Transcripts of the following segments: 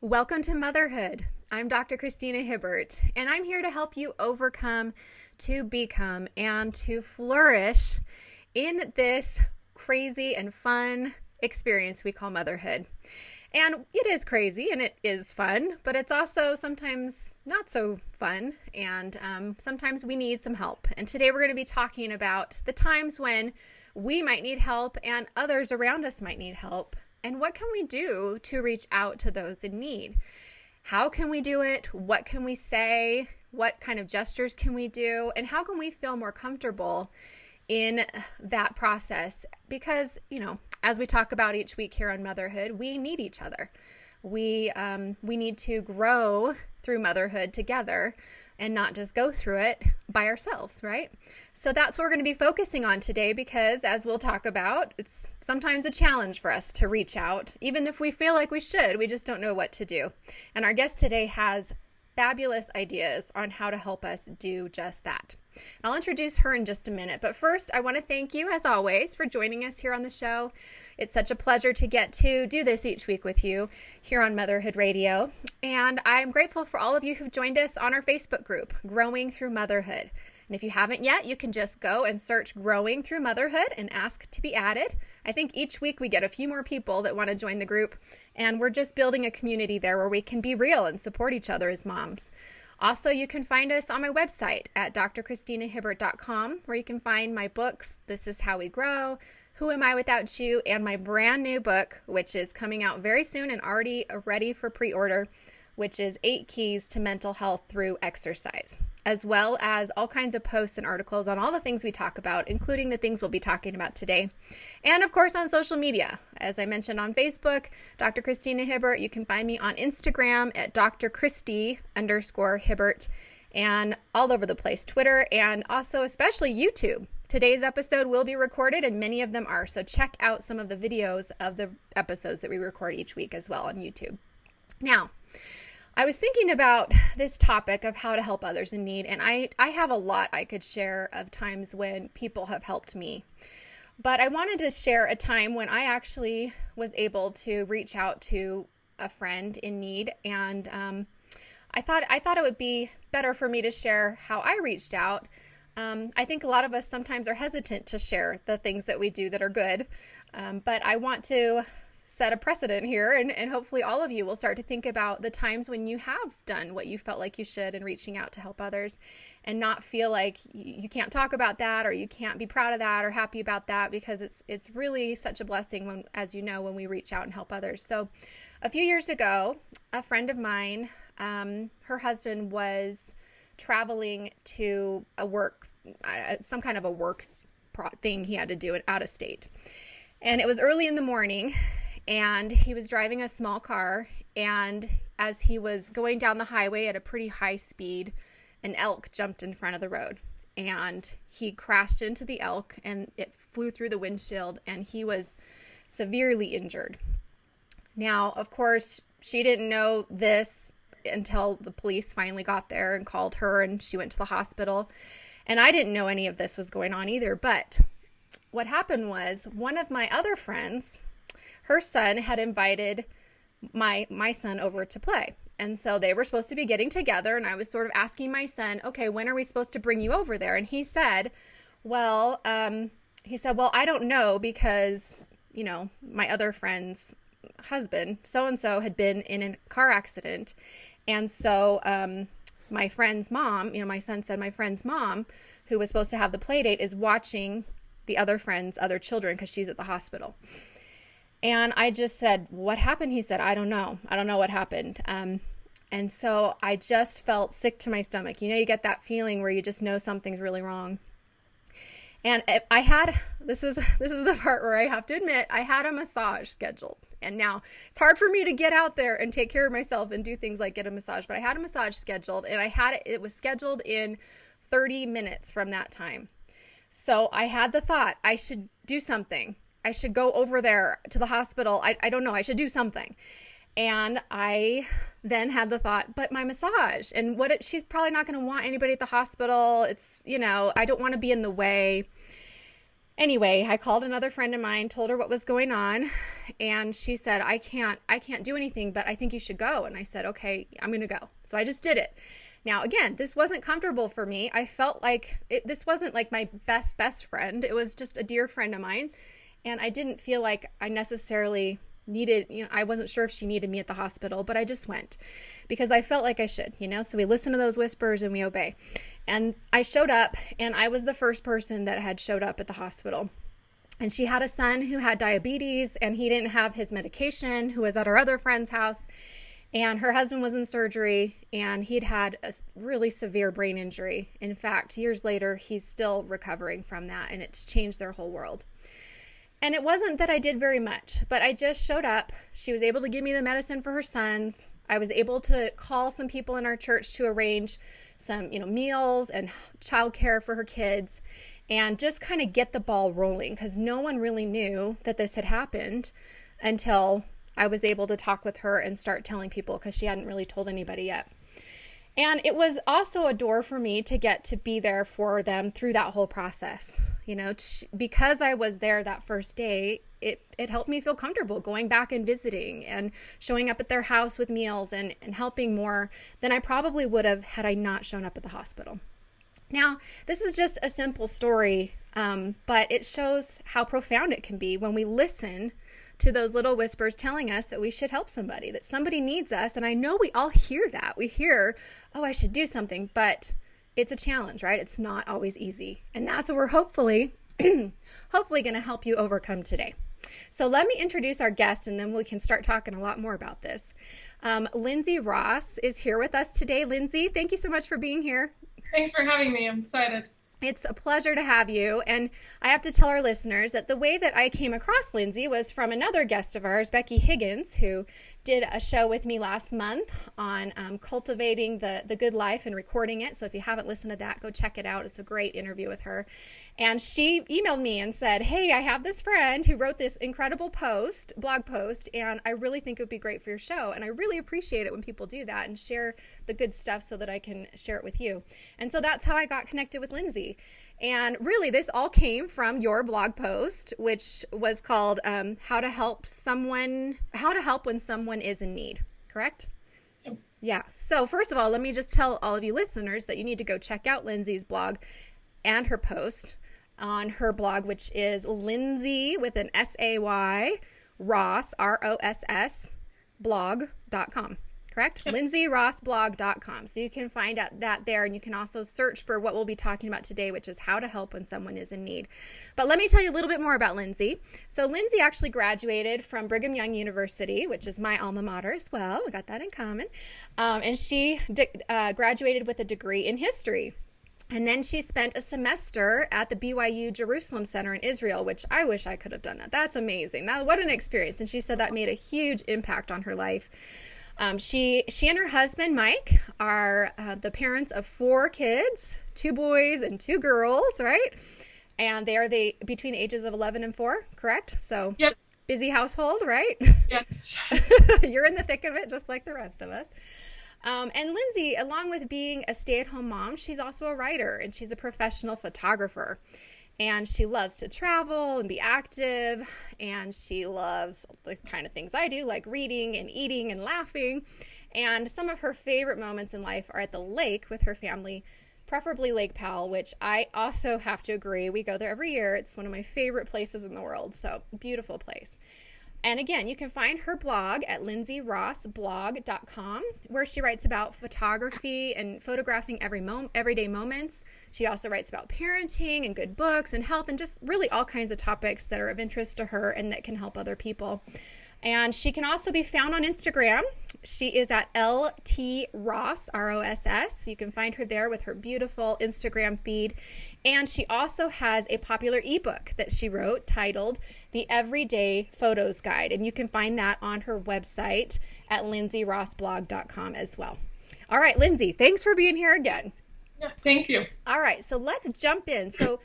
Welcome to Motherhood. I'm Dr. Christina Hibbert, and I'm here to help you overcome, to become, and to flourish in this crazy and fun experience we call motherhood. And it is crazy and it is fun, but it's also sometimes not so fun, and sometimes we need some help. And today we're going to be talking about the times when we might need help and others around us might need help. And what can we do to reach out to those in need? How can we do it? What can we say? What kind of gestures can we do? And how can we feel more comfortable in that process? Because, as we talk about each week here on Motherhood, we need each other. We need to grow through motherhood together and not just go through it by ourselves, right? So that's what we're going to be focusing on today because, as we'll talk about, it's sometimes a challenge for us to reach out, even if we feel like we should. We just don't know what to do. And our guest today has fabulous ideas on how to help us do just that. I'll introduce her in just a minute, but first I want to thank you, as always, for joining us here on the show. It's such a pleasure to get to do this each week with you here on Motherhood Radio, and I'm grateful for all of you who've joined us on our Facebook group, Growing Through Motherhood. And if you haven't yet, you can just go and search Growing Through Motherhood and ask to be added. I think each week we get a few more people that want to join the group, and we're just building a community there where we can be real and support each other as moms. Also, you can find us on my website at drchristinahibbert.com, where you can find my books, This Is How We Grow, Who Am I Without You, and my brand new book, which is coming out very soon and already ready for pre-order, which is 8 Keys to Mental Health Through Exercise, as well as all kinds of posts and articles on all the things we talk about, including the things we'll be talking about today. And of course on social media. As I mentioned on Facebook, Dr. Christina Hibbert. You can find me on Instagram at drchristy_Hibbert, and all over the place, Twitter, and also especially YouTube. Today's episode will be recorded, and many of them are, so check out some of the videos of the episodes that we record each week as well on YouTube. Now, I was thinking about this topic of how to help others in need, and I have a lot I could share of times when people have helped me. But I wanted to share a time when I actually was able to reach out to a friend in need, and I thought it would be better for me to share how I reached out. I think a lot of us sometimes are hesitant to share the things that we do that are good, but I want to set a precedent here, and hopefully all of you will start to think about the times when you have done what you felt like you should in reaching out to help others, and not feel like you can't talk about that, or you can't be proud of that or happy about that, because it's really such a blessing when, as you know, when we reach out and help others. So a few years ago, a friend of mine, her husband was traveling to some kind of a work thing he had to do out of state. And it was early in the morning, and he was driving a small car, and as he was going down the highway at a pretty high speed, an elk jumped in front of the road, and he crashed into the elk, and it flew through the windshield, and he was severely injured. Now, of course, she didn't know this until the police finally got there and called her, and she went to the hospital, and I didn't know any of this was going on either. But what happened was, one of my other friends, her son had invited my son over to play. And so they were supposed to be getting together, and I was sort of asking my son, okay, when are we supposed to bring you over there? And he said, well, I don't know, because, my other friend's husband, so-and-so, had been in a car accident. And so my friend's mom, my son said my friend's mom, who was supposed to have the play date, is watching the other friend's other children because she's at the hospital. And I just said, what happened? He said, I don't know what happened. And so I just felt sick to my stomach. You get that feeling where you just know something's really wrong. And this is the part where I have to admit, I had a massage scheduled. And now it's hard for me to get out there and take care of myself and do things like get a massage, but I had a massage scheduled, and it was scheduled in 30 minutes from that time. So I had the thought, I should do something. I should go over there to the hospital. I don't know. I should do something. And I then had the thought, but my massage, and she's probably not going to want anybody at the hospital. It's, I don't want to be in the way. Anyway, I called another friend of mine, told her what was going on, and she said, I can't do anything, but I think you should go. And I said, okay, I'm going to go. So I just did it. Now, again, this wasn't comfortable for me. I felt like this wasn't like my best friend. It was just a dear friend of mine. And I didn't feel like I necessarily needed, I wasn't sure if she needed me at the hospital, but I just went because I felt like I should, so we listen to those whispers and we obey. And I showed up, and I was the first person that had showed up at the hospital. And she had a son who had diabetes, and he didn't have his medication, who was at our other friend's house. And her husband was in surgery, and he'd had a really severe brain injury. In fact, years later, he's still recovering from that, and it's changed their whole world. And it wasn't that I did very much, but I just showed up. She was able to give me the medicine for her sons. I was able to call some people in our church to arrange some, meals and childcare for her kids, and just kind of get the ball rolling, because no one really knew that this had happened until I was able to talk with her and start telling people, because she hadn't really told anybody yet. And it was also a door for me to get to be there for them through that whole process. Because I was there that first day, it helped me feel comfortable going back and visiting and showing up at their house with meals and helping more than I probably would have had I not shown up at the hospital. Now, this is just a simple story, but it shows how profound it can be when we listen to those little whispers telling us that we should help somebody, that somebody needs us. And I know we all hear that. We hear, oh, I should do something, but it's a challenge, right? It's not always easy. And that's what we're hopefully going to help you overcome today. So let me introduce our guest, and then we can start talking a lot more about this. Lindsay Ross is here with us today. Lindsay, thank you so much for being here. Thanks for having me. I'm excited. It's a pleasure to have you. And I have to tell our listeners that the way that I came across Lindsay was from another guest of ours, Becky Higgins, who did a show with me last month on cultivating the good life and recording it. So if you haven't listened to that, go check it out. It's a great interview with her. And she emailed me and said, hey, I have this friend who wrote this incredible blog post, and I really think it would be great for your show. And I really appreciate it when people do that and share the good stuff so that I can share it with you. And so that's how I got connected with Lindsay. And really, this all came from your blog post, which was called How to Help When Someone is in Need, correct? Yep. Yeah. So first of all, let me just tell all of you listeners that you need to go check out Lindsay's blog and her post on her blog, which is Lindsay with an S-A-Y, Ross, R-O-S-S, blog.com. Correct? Yep. LindsayRossblog.com. So you can find out that there, and you can also search for what we'll be talking about today, which is how to help when someone is in need. But let me tell you a little bit more about Lindsay. So Lindsay actually graduated from Brigham Young University, which is my alma mater as well. We got that in common. And she graduated with a degree in history. And then she spent a semester at the BYU Jerusalem Center in Israel, which I wish I could have done that. That's amazing. What an experience. And she said that made a huge impact on her life. She and her husband, Mike, are the parents of 4 kids, 2 boys and 2 girls, right? And they are between the ages of 11 and 4, correct? So Yep. Busy household, right? Yes. You're in the thick of it, just like the rest of us. And Lindsay, along with being a stay-at-home mom, she's also a writer, and she's a professional photographer. And she loves to travel and be active, and she loves the kind of things I do, like reading and eating and laughing. And some of her favorite moments in life are at the lake with her family, preferably Lake Powell, which I also have to agree. We go there every year. It's one of my favorite places in the world. So beautiful place. And again, you can find her blog at LindsayRossblog.com, where she writes about photography and photographing everyday moments. She also writes about parenting and good books and health and just really all kinds of topics that are of interest to her and that can help other people. And she can also be found on Instagram. She is at LTRoss, R-O-S-S. You can find her there with her beautiful Instagram feed. And she also has a popular ebook that she wrote titled The Everyday Photos Guide. And you can find that on her website at LindsayRossblog.com as well. All right, Lindsay, thanks for being here again. Yeah, thank you. All right, so let's jump in. So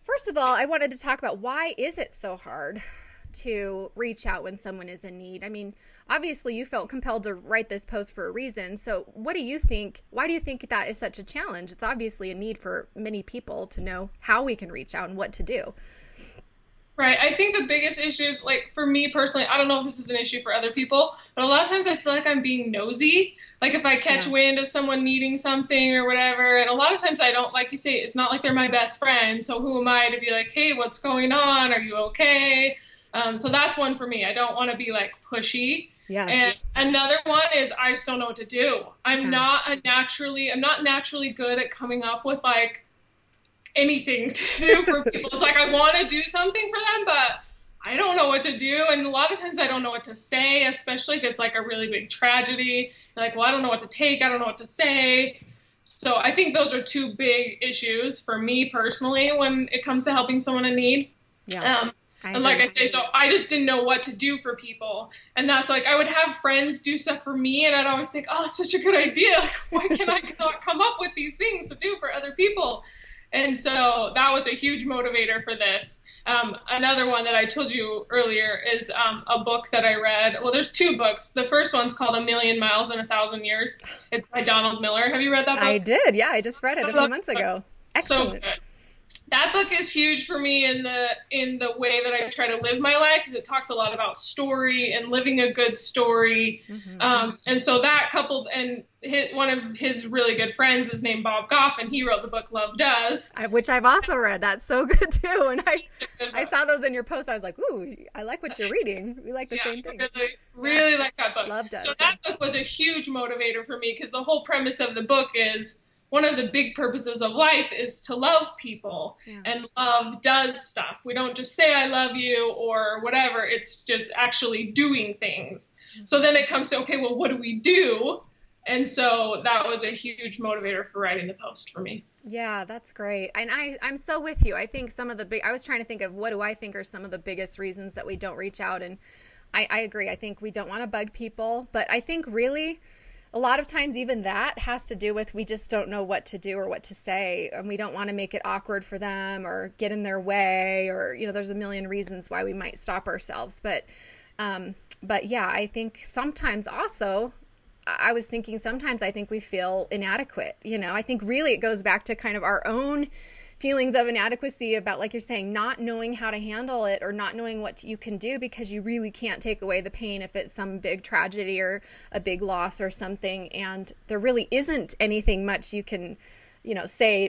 first of all, I wanted to talk about why is it so hard to reach out when someone is in need? I mean, obviously you felt compelled to write this post for a reason. So what do you think? Why do you think that is such a challenge? It's obviously a need for many people to know how we can reach out and what to do. Right. I think the biggest issue is, like, for me personally, I don't know if this is an issue for other people, but a lot of times I feel like I'm being nosy. Like if I catch Yeah. wind of someone needing something or whatever, and a lot of times I don't, like you say, it's not like they're my best friend. So who am I to be like, hey, what's going on? Are you okay? So that's one for me. I don't want to be like pushy. And Yes. another one is I just don't know what to do. Yeah. I'm not naturally good at coming up with like anything to do for people. It's like I want to do something for them, but I don't know what to do. And a lot of times I don't know what to say, especially if it's like a really big tragedy. Like, well, I don't know what to take. I don't know what to say. So I think those are two big issues for me personally when it comes to helping someone in need. Yeah. And like I say, so I just didn't know what to do for people. And that's like, I would have friends do stuff for me, and I'd always think, oh, it's such a good idea. Why can I not come up with these things to do for other people? And so that was a huge motivator for this. Another one that I told you earlier is a book that I read. Well, there's two books. The first one's called A Million Miles in a Thousand Years. It's by Donald Miller. Have you read that book? I did. Yeah, I just read it a few months ago. So Excellent. good. That book is huge for me in the way that I try to live my life, because it talks a lot about story and living a good story. And so that coupled, and one of his really good friends is named Bob Goff, and he wrote the book Love Does. Which I've also read. That's so good too. And I saw those in your post. I was like, ooh, I like what you're reading. We like the same thing. Really like that book. Love Does. So that book was a huge motivator for me, because the whole premise of the book is one of the big purposes of life is to love people, and love does stuff. We don't just say I love you or whatever. It's just actually doing things. So then it comes to, okay, well, what do we do? And so that was a huge motivator for writing the post for me. Yeah, that's great. And I'm so with you. I think I was trying to think of what do I think are some of the biggest reasons that we don't reach out. And I agree. I think we don't want to bug people, but I think really a lot of times even that has to do with we just don't know what to do or what to say, and we don't want to make it awkward for them or get in their way, or there's a million reasons why we might stop ourselves. But yeah, I think sometimes also I was thinking sometimes I think we feel inadequate. I think really it goes back to kind of our own feelings of inadequacy about, like you're saying, not knowing how to handle it or not knowing what you can do, because you really can't take away the pain if it's some big tragedy or a big loss or something. And there really isn't anything much you can,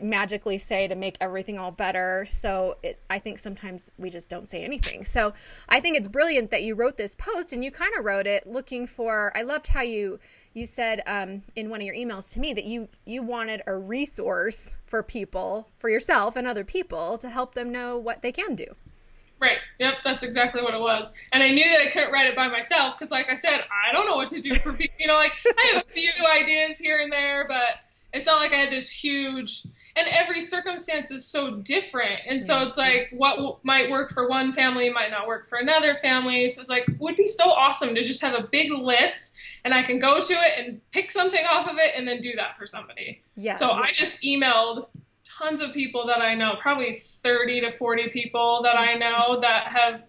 magically say to make everything all better. So I think sometimes we just don't say anything. So I think it's brilliant that you wrote this post, and you kind of wrote it looking for, I loved how you said in one of your emails to me that you wanted a resource for people, for yourself and other people, to help them know what they can do. Right. Yep. That's exactly what it was. And I knew that I couldn't write it by myself, because like I said, I don't know what to do for people. Like I have a few ideas here and there, but it's not like I had this huge, and every circumstance is so different. And so it's like what might work for one family might not work for another family. So it's like, would be so awesome to just have a big list, and I can go to it and pick something off of it and then do that for somebody. Yes. So I just emailed tons of people that I know, probably 30 to 40 people that I know that have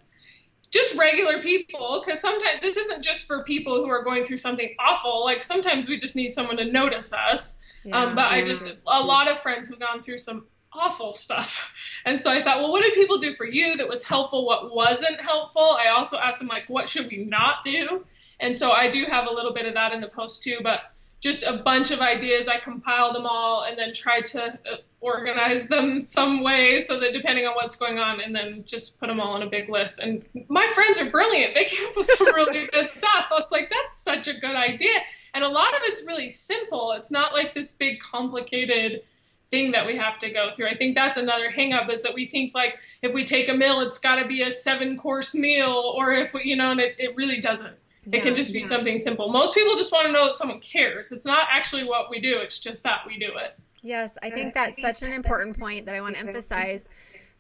just regular people, because sometimes this isn't just for people who are going through something awful. Like sometimes we just need someone to notice us. But a lot of friends who've gone through some awful stuff. And so I thought, well, what did people do for you that was helpful? What wasn't helpful? I also asked them, like, what should we not do? And so I do have a little bit of that in the post too, but just a bunch of ideas. I compiled them all and then tried to organize them some way so that depending on what's going on, and then just put them all on a big list. And my friends are brilliant. They came up with some really good stuff. I was like, that's such a good idea. And a lot of it's really simple. It's not like this big complicated thing that we have to go through. I think that's another hang up, is that we think like if we take a meal, it's got to be a 7-course meal, or if we, and it really doesn't. It can just be something simple. Most people just want to know that someone cares. It's not actually what we do. It's just that we do it. Yes, I think that's such an important point that I want to emphasize,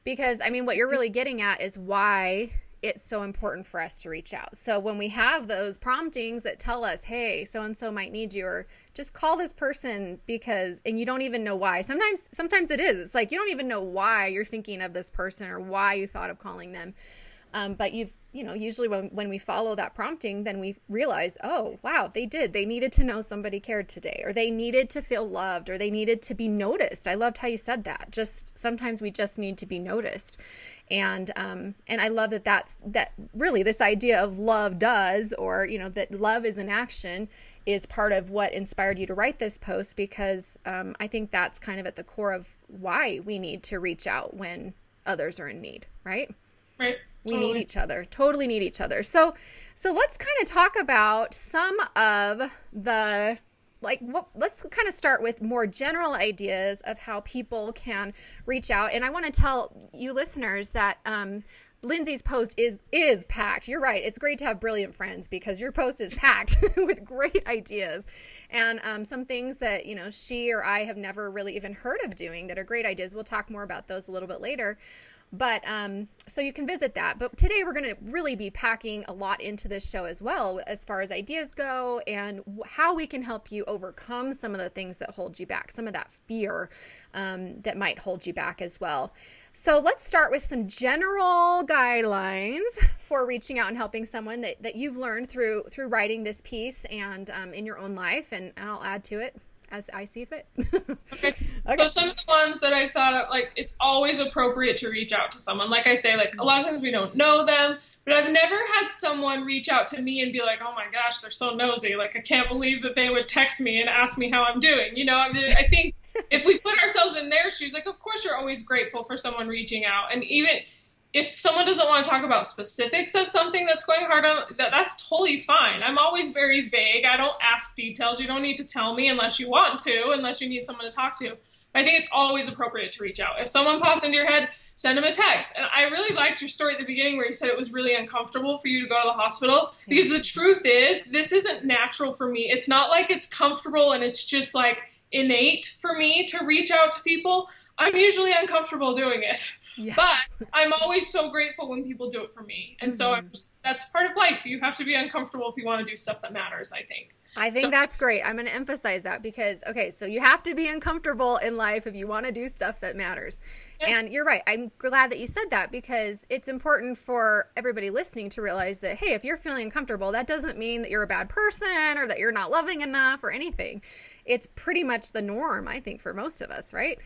because I mean, what you're really getting at is why it's so important for us to reach out. So when we have those promptings that tell us, hey, so-and-so might need you, or just call this person because, and you don't even know why. Sometimes it is. It's like you don't even know why you're thinking of this person or why you thought of calling them. But usually when we follow that prompting, then we realize, oh, wow, they needed to know somebody cared today, or they needed to feel loved, or they needed to be noticed. I loved how you said that. Just sometimes we just need to be noticed. And I love that really this idea of love does, or, that love is an action is part of what inspired you to write this post, because I think that's kind of at the core of why we need to reach out when others are in need, right? Right. We need each other, totally need each other. So let's kind of talk about some of the, let's kind of start with more general ideas of how people can reach out. And I want to tell you listeners that Lindsay's post is packed. You're right. It's great to have brilliant friends, because your post is packed with great ideas and some things that, she or I have never really even heard of doing that are great ideas. We'll talk more about those a little bit later. But so you can visit that. But today we're going to really be packing a lot into this show as well, as far as ideas go, and how we can help you overcome some of the things that hold you back, some of that fear that might hold you back as well. So let's start with some general guidelines for reaching out and helping someone that you've learned through writing this piece and in your own life, and I'll add to it as I see fit. Okay. So some of the ones that I thought of, it's always appropriate to reach out to someone. Like I say, a lot of times we don't know them, but I've never had someone reach out to me and be like, oh my gosh, they're so nosy. I can't believe that they would text me and ask me how I'm doing. I think if we put ourselves in their shoes, of course you're always grateful for someone reaching out. And even if someone doesn't want to talk about specifics of something that's going hard on, that's totally fine. I'm always very vague. I don't ask details. You don't need to tell me unless you want to, unless you need someone to talk to. I think it's always appropriate to reach out. If someone pops into your head, send them a text. And I really liked your story at the beginning where you said it was really uncomfortable for you to go to the hospital, because the truth is, this isn't natural for me. It's not like it's comfortable and it's just innate for me to reach out to people. I'm usually uncomfortable doing it. Yes. But I'm always so grateful when people do it for me. And so that's part of life. You have to be uncomfortable if you want to do stuff that matters, I think. That's great. I'm going to emphasize that because, so you have to be uncomfortable in life if you want to do stuff that matters. Yeah. And you're right. I'm glad that you said that, because it's important for everybody listening to realize that, hey, if you're feeling uncomfortable, that doesn't mean that you're a bad person or that you're not loving enough or anything. It's pretty much the norm, I think, for most of us, right?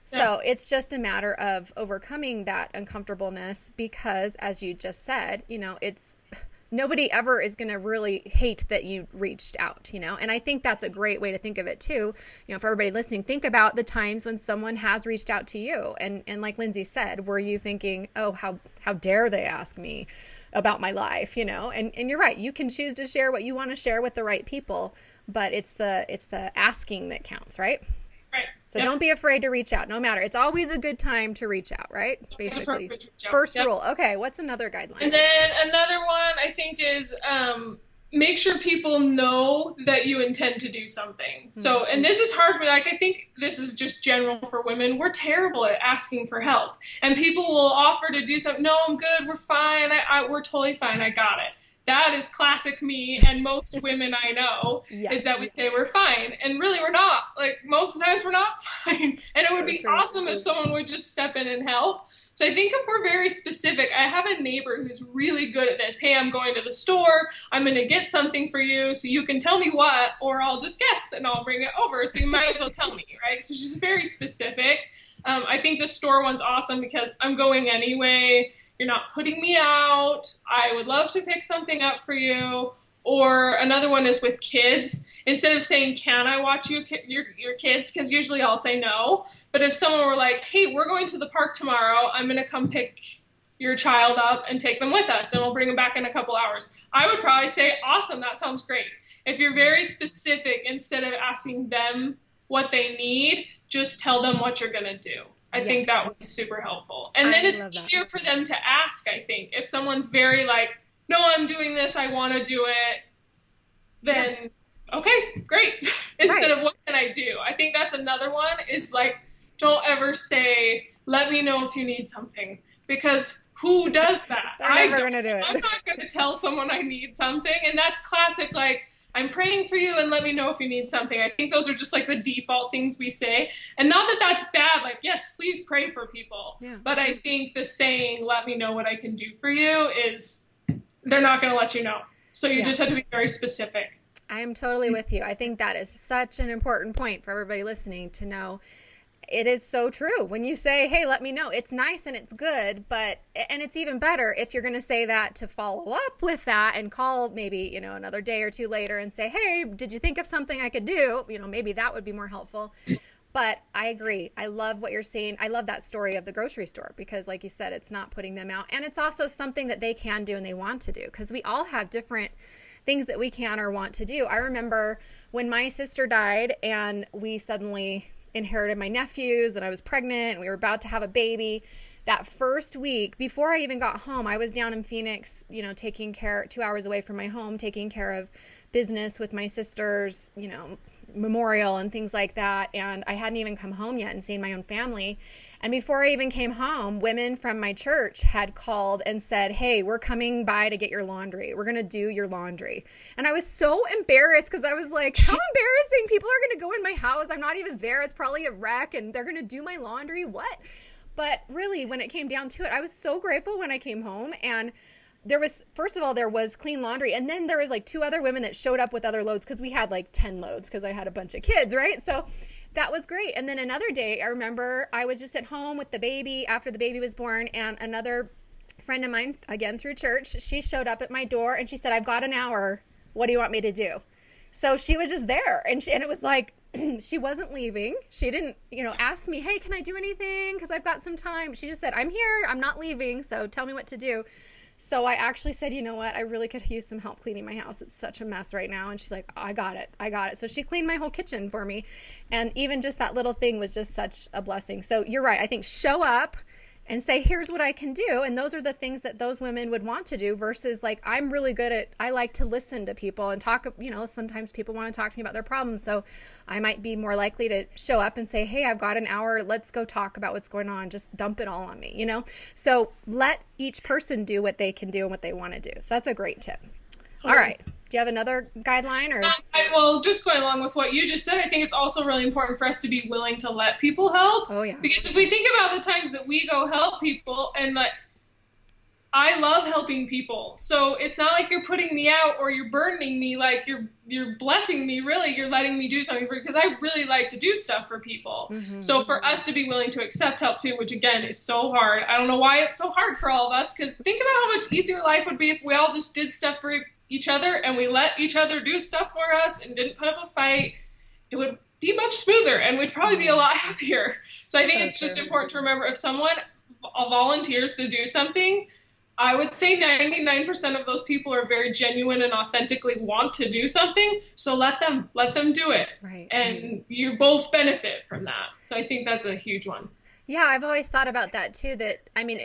So it's just a matter of overcoming that uncomfortableness, because as you just said, it's nobody ever is going to really hate that you reached out, and I think that's a great way to think of it too. For everybody listening, think about the times when someone has reached out to you. And like Lindsay said, were you thinking, oh, how dare they ask me about my life, and you're right. You can choose to share what you want to share with the right people, but it's the asking that counts, right? Right. So don't be afraid to reach out, no matter. It's always a good time to reach out, right? It's basically first rule. Okay, what's another guideline? And then another one I think is make sure people know that you intend to do something. So, and this is hard for me. I think this is just general for women. We're terrible at asking for help. And people will offer to do something. No, I'm good. We're fine. We're totally fine. I got it. That is classic me and most women I know. Yes. Is that we say we're fine. And really we're not. Most of the times we're not fine. And it would be awesome if someone would just step in and help. So I think if we're very specific, I have a neighbor who's really good at this. Hey, I'm going to the store. I'm going to get something for you so you can tell me what, or I'll just guess and I'll bring it over. So you might as well tell me, right? So she's very specific. I think the store one's awesome because I'm going anyway. You're not putting me out. I would love to pick something up for you. Or another one is with kids. Instead of saying, can I watch your kids? Because usually I'll say no. But if someone were like, hey, we're going to the park tomorrow. I'm going to come pick your child up and take them with us. And we'll bring them back in a couple hours. I would probably say, awesome, that sounds great. If you're very specific, instead of asking them what they need, just tell them what you're going to do. I think that would be super helpful. And then it's easier for them to ask, I think. If someone's very no, I'm doing this, I want to do it, then, okay, great. Instead of what can I do? I think that's another one is don't ever say, let me know if you need something. Because who does that? They're never going to do it. I'm not going to tell someone I need something. And that's classic, I'm praying for you and let me know if you need something. I think those are just the default things we say. And not that that's bad. Yes, please pray for people. Yeah. But I think the saying, let me know what I can do for you is they're not going to let you know. So you Yeah. just have to be very specific. I am totally with you. I think that is such an important point for everybody listening to know. It is so true. When you say, hey, let me know, it's nice and it's good, and it's even better if you're going to say that to follow up with that and call maybe, another day or two later and say, hey, did you think of something I could do? Maybe that would be more helpful. But I agree. I love what you're saying. I love that story of the grocery store because, like you said, it's not putting them out. And it's also something that they can do and they want to do because we all have different things that we can or want to do. I remember when my sister died and we suddenly inherited my nephews and I was pregnant and we were about to have a baby. That first week, before I even got home, I was down in Phoenix, taking care, 2 hours away from my home, taking care of business with my sister's, memorial and things like that. And I hadn't even come home yet and seen my own family. And before I even came home, women from my church had called and said, hey, we're coming by to get your laundry. We're going to do your laundry. And I was so embarrassed because I was like, how embarrassing. People are going to go in my house. I'm not even there. It's probably a wreck and they're going to do my laundry. What? But really, when it came down to it, I was so grateful when I came home. And there was, first of all, there was clean laundry. And then there was like 2 other women that showed up with other loads because we had like 10 loads because I had a bunch of kids, right? So that was great. And then another day, I remember I was just at home with the baby after the baby was born, and another friend of mine, again through church, she showed up at my door and she said, I've got an hour. What do you want me to do? So she was just there, and it was like, she wasn't leaving. She didn't, ask me, hey, can I do anything? Because I've got some time. She just said, I'm here. I'm not leaving. So tell me what to do. So I actually said, you know what? I really could use some help cleaning my house. It's such a mess right now. And she's like, I got it. So she cleaned my whole kitchen for me. And even just that little thing was just such a blessing. So you're right. I think show up and say, here's what I can do. And those are the things that those women would want to do versus like, I'm really good at, I like to listen to people and talk, sometimes people want to talk to me about their problems. So I might be more likely to show up and say, hey, I've got an hour. Let's go talk about what's going on. Just dump it all on me, So let each person do what they can do and what they want to do. So that's a great tip. All right. Do you have another guideline or? Well, just going along with what you just said, I think it's also really important for us to be willing to let people help. Oh yeah. Because if we think about the times that we go help people, and like, I love helping people. So it's not like you're putting me out or you're burdening me, like you're blessing me, really. You're letting me do something because I really like to do stuff for people. Mm-hmm. So for us to be willing to accept help too, which again is so hard. I don't know why it's so hard for all of us, because think about how much easier life would be if we all just did stuff for each other and we let each other do stuff for us and didn't put up a fight. It would be much smoother and we'd probably be a lot happier. So I think it's just important to remember, if someone volunteers to do something, I would say 99% of those people are very genuine and authentically want to do something. So let them do it. Right. And you both benefit from that. So I think that's a huge one. Yeah, I've always thought about that too.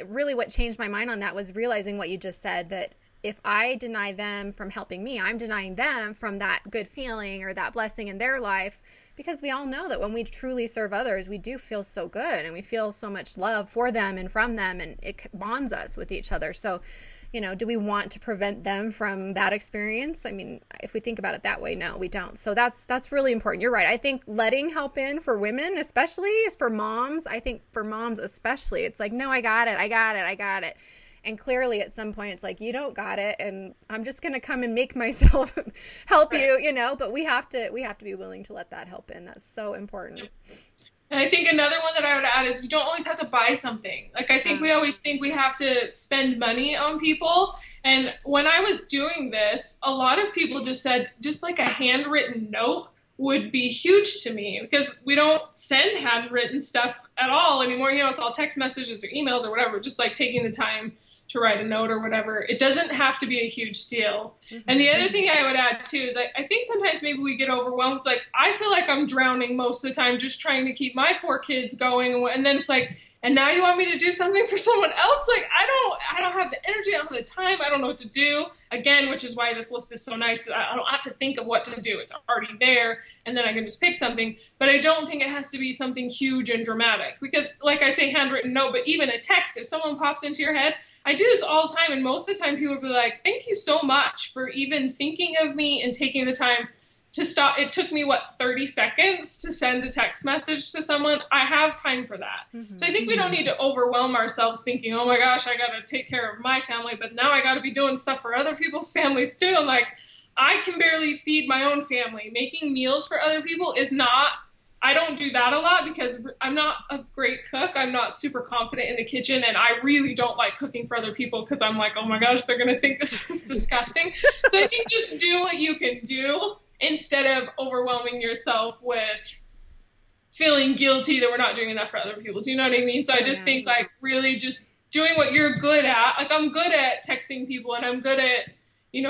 Really what changed my mind on that was realizing what you just said, that if I deny them from helping me, I'm denying them from that good feeling or that blessing in their life, because we all know that when we truly serve others, we do feel so good and we feel so much love for them and from them, and it bonds us with each other. So, do we want to prevent them from that experience? I mean, if we think about it that way, no, we don't. So that's really important. You're right. I think letting help in for women, especially, is for moms. I think for moms especially, it's like, no, I got it. And clearly at some point it's like, you don't got it, and I'm just going to come and make myself help you, but we have to be willing to let that help in. That's so important. And I think another one that I would add is you don't always have to buy something. Like, I think we always think we have to spend money on people. And when I was doing this, a lot of people just said, just like a handwritten note would be huge to me, because we don't send handwritten stuff at all anymore. It's all text messages or emails or whatever, just like taking the time to write a note or whatever. It doesn't have to be a huge deal. Mm-hmm. And the other thing I would add too is I think sometimes maybe we get overwhelmed. It's like, I feel like I'm drowning most of the time just trying to keep my 4 kids going. And then it's like, and now you want me to do something for someone else? Like, I don't have the energy, I don't have the time, I don't know what to do. Again, which is why this list is so nice. I don't have to think of what to do. It's already there, and then I can just pick something. But I don't think it has to be something huge and dramatic, because like I say, handwritten note, but even a text, if someone pops into your head, I do this all the time, and most of the time people will be like, thank you so much for even thinking of me and taking the time to stop. It took me, 30 seconds to send a text message to someone. I have time for that. So I think we don't need to overwhelm ourselves thinking, oh my gosh, I got to take care of my family, but now I got to be doing stuff for other people's families too. And like, I can barely feed my own family. Making meals for other people is not, I don't do that a lot because I'm not a great cook. I'm not super confident in the kitchen, and I really don't like cooking for other people because I'm like, oh my gosh, they're going to think this is disgusting. So I think just do what you can do instead of overwhelming yourself with feeling guilty that we're not doing enough for other people. Do you know what I mean? So I just think like really just doing what you're good at. Like I'm good at texting people and I'm good at,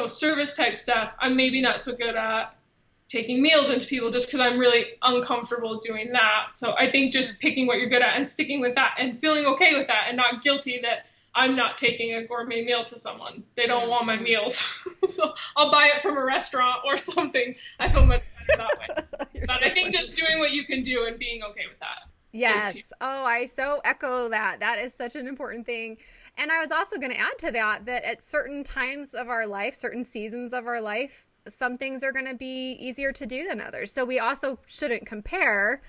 service type stuff. I'm maybe not so good at taking meals into people just because I'm really uncomfortable doing that. So I think just picking what you're good at and sticking with that and feeling okay with that and not guilty that I'm not taking a gourmet meal to someone. They don't want my meals. So I'll buy it from a restaurant or something. I feel much better that way. But I think just doing what you can do and being okay with that. Yes. Oh, I so echo that. That is such an important thing. And I was also going to add to that at certain times of our life, certain seasons of our life, some things are going to be easier to do than others. So we also shouldn't compare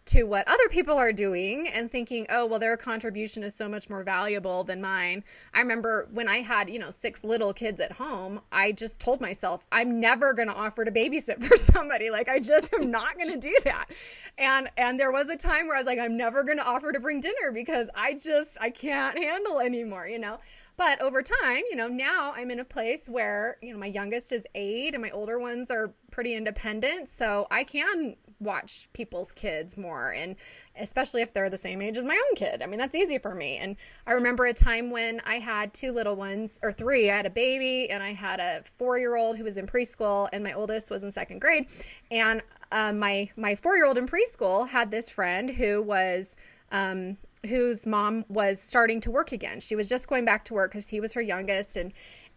to what other people are doing and thinking, oh, well, their contribution is so much more valuable than mine. I remember when I had, 6 little kids at home, I just told myself, I'm never going to offer to babysit for somebody. Like, I just am not going to do that. And there was a time where I was like, I'm never going to offer to bring dinner because I can't handle anymore, But over time, now I'm in a place where, my youngest is 8 and my older ones are pretty independent. So I can watch people's kids more, and especially if they're the same age as my own kid. I mean, that's easy for me. And I remember a time when I had 2 little ones, or 3. I had a baby and I had a 4-year-old who was in preschool and my oldest was in 2nd grade. And my 4-year-old in preschool had this friend who was whose mom was starting to work again. She was just going back to work because he was her youngest,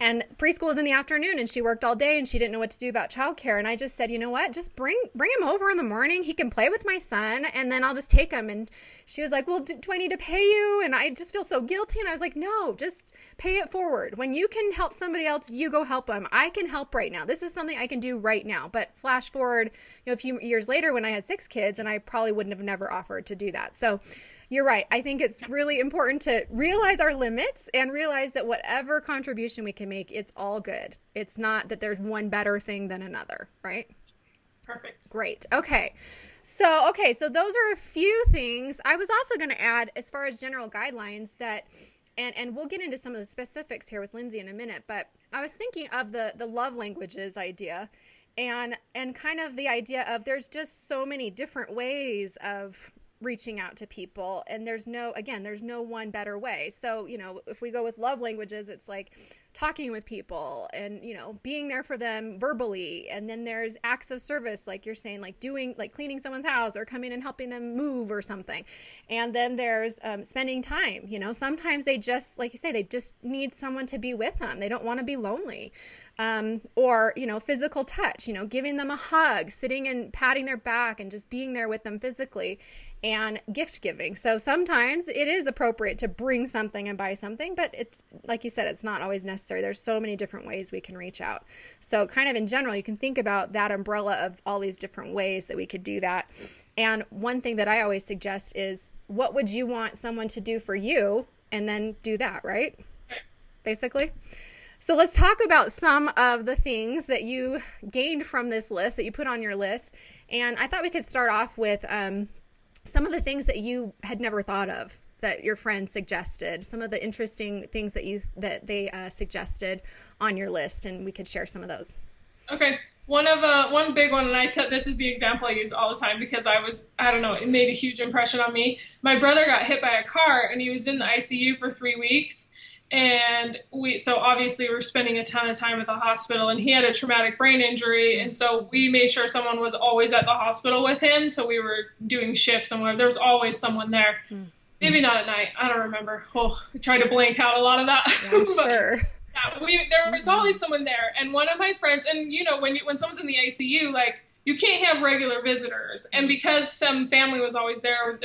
and preschool was in the afternoon and she worked all day and she didn't know what to do about childcare. And I just said, you know what, just bring him over in the morning. He can play with my son and then I'll just take him. And she was like, well, do I need to pay you? And I just feel so guilty. And I was like, no, just pay it forward. When you can help somebody else, you go help them. I can help right now. This is something I can do right now. But flash forward, a few years later when I had 6 kids, and I probably wouldn't have never offered to do that. So you're right. I think it's really important to realize our limits and realize that whatever contribution we can make, it's all good. It's not that there's one better thing than another, right? Perfect. Great. Okay. So those are a few things. I was also going to add, as far as general guidelines, that, and we'll get into some of the specifics here with Lindsay in a minute, but I was thinking of the love languages idea and kind of the idea of there's just so many different ways of reaching out to people, and there's no one better way. So, if we go with love languages, it's like talking with people and, being there for them verbally. And then there's acts of service, like you're saying, like cleaning someone's house or coming and helping them move or something. And then there's spending time. Sometimes they just, like you say, they just need someone to be with them. They don't want to be lonely. Or, physical touch, giving them a hug, sitting and patting their back and just being there with them physically, and gift giving. So sometimes it is appropriate to bring something and buy something, but it's, like you said, it's not always necessary. There's so many different ways we can reach out. So kind of in general, you can think about that umbrella of all these different ways that we could do that. And one thing that I always suggest is, what would you want someone to do for you? And then do that, right? Basically. So let's talk about some of the things that you gained from this list, that you put on your list. And I thought we could start off with some of the things that you had never thought of, that your friends suggested, some of the interesting things that they suggested on your list, and we could share some of those. Okay. One big one, and this is the example I use all the time because it made a huge impression on me. My brother got hit by a car and he was in the ICU for 3 weeks. And so obviously we're spending a ton of time at the hospital, and he had a traumatic brain injury. And so we made sure someone was always at the hospital with him. So we were doing shifts and there was always someone there. Maybe not at night. I don't remember. I tried to blank out a lot of that. Yeah, sure. Yeah, there was always someone there. And one of my friends, and when someone's in the ICU, like, you can't have regular visitors. And because some family was always there,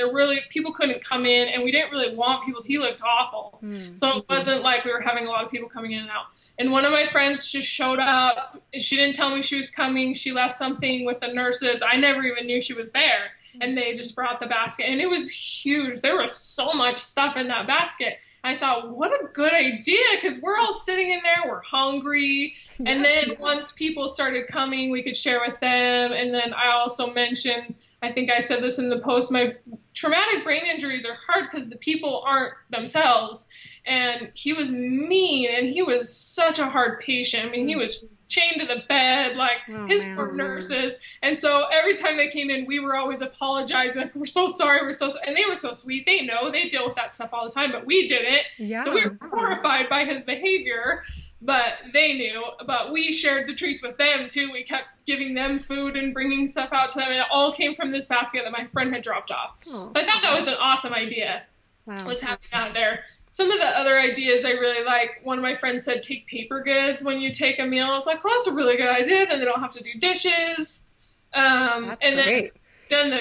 people couldn't come in, and we didn't really want people. He looked awful. So it wasn't like we were having a lot of people coming in and out. And one of my friends just showed up. She didn't tell me she was coming. She left something with the nurses. I never even knew she was there. And they just brought the basket. And it was huge. There was so much stuff in that basket. I thought, what a good idea, because we're all sitting in there, we're hungry. Yeah. And then once people started coming, we could share with them. And then I also mentioned, I think I said this in the post, my traumatic brain injuries are hard because the people aren't themselves. And he was mean, and he was such a hard patient. I mean, he was chained to the bed, like his poor nurses. And so every time they came in, we were always apologizing. Like, we're so sorry. And they were so sweet. They know, they deal with that stuff all the time, but we didn't. Yeah. So we were horrified by his behavior, but they knew. But we shared the treats with them too. We kept giving them food and bringing stuff out to them. And it all came from this basket that my friend had dropped off. But I thought that was an awesome idea. Was having that there. Some of the other ideas I really like, one of my friends said, take paper goods when you take a meal. I was like, well, that's a really good idea. Then they don't have to do dishes. That's and great. Then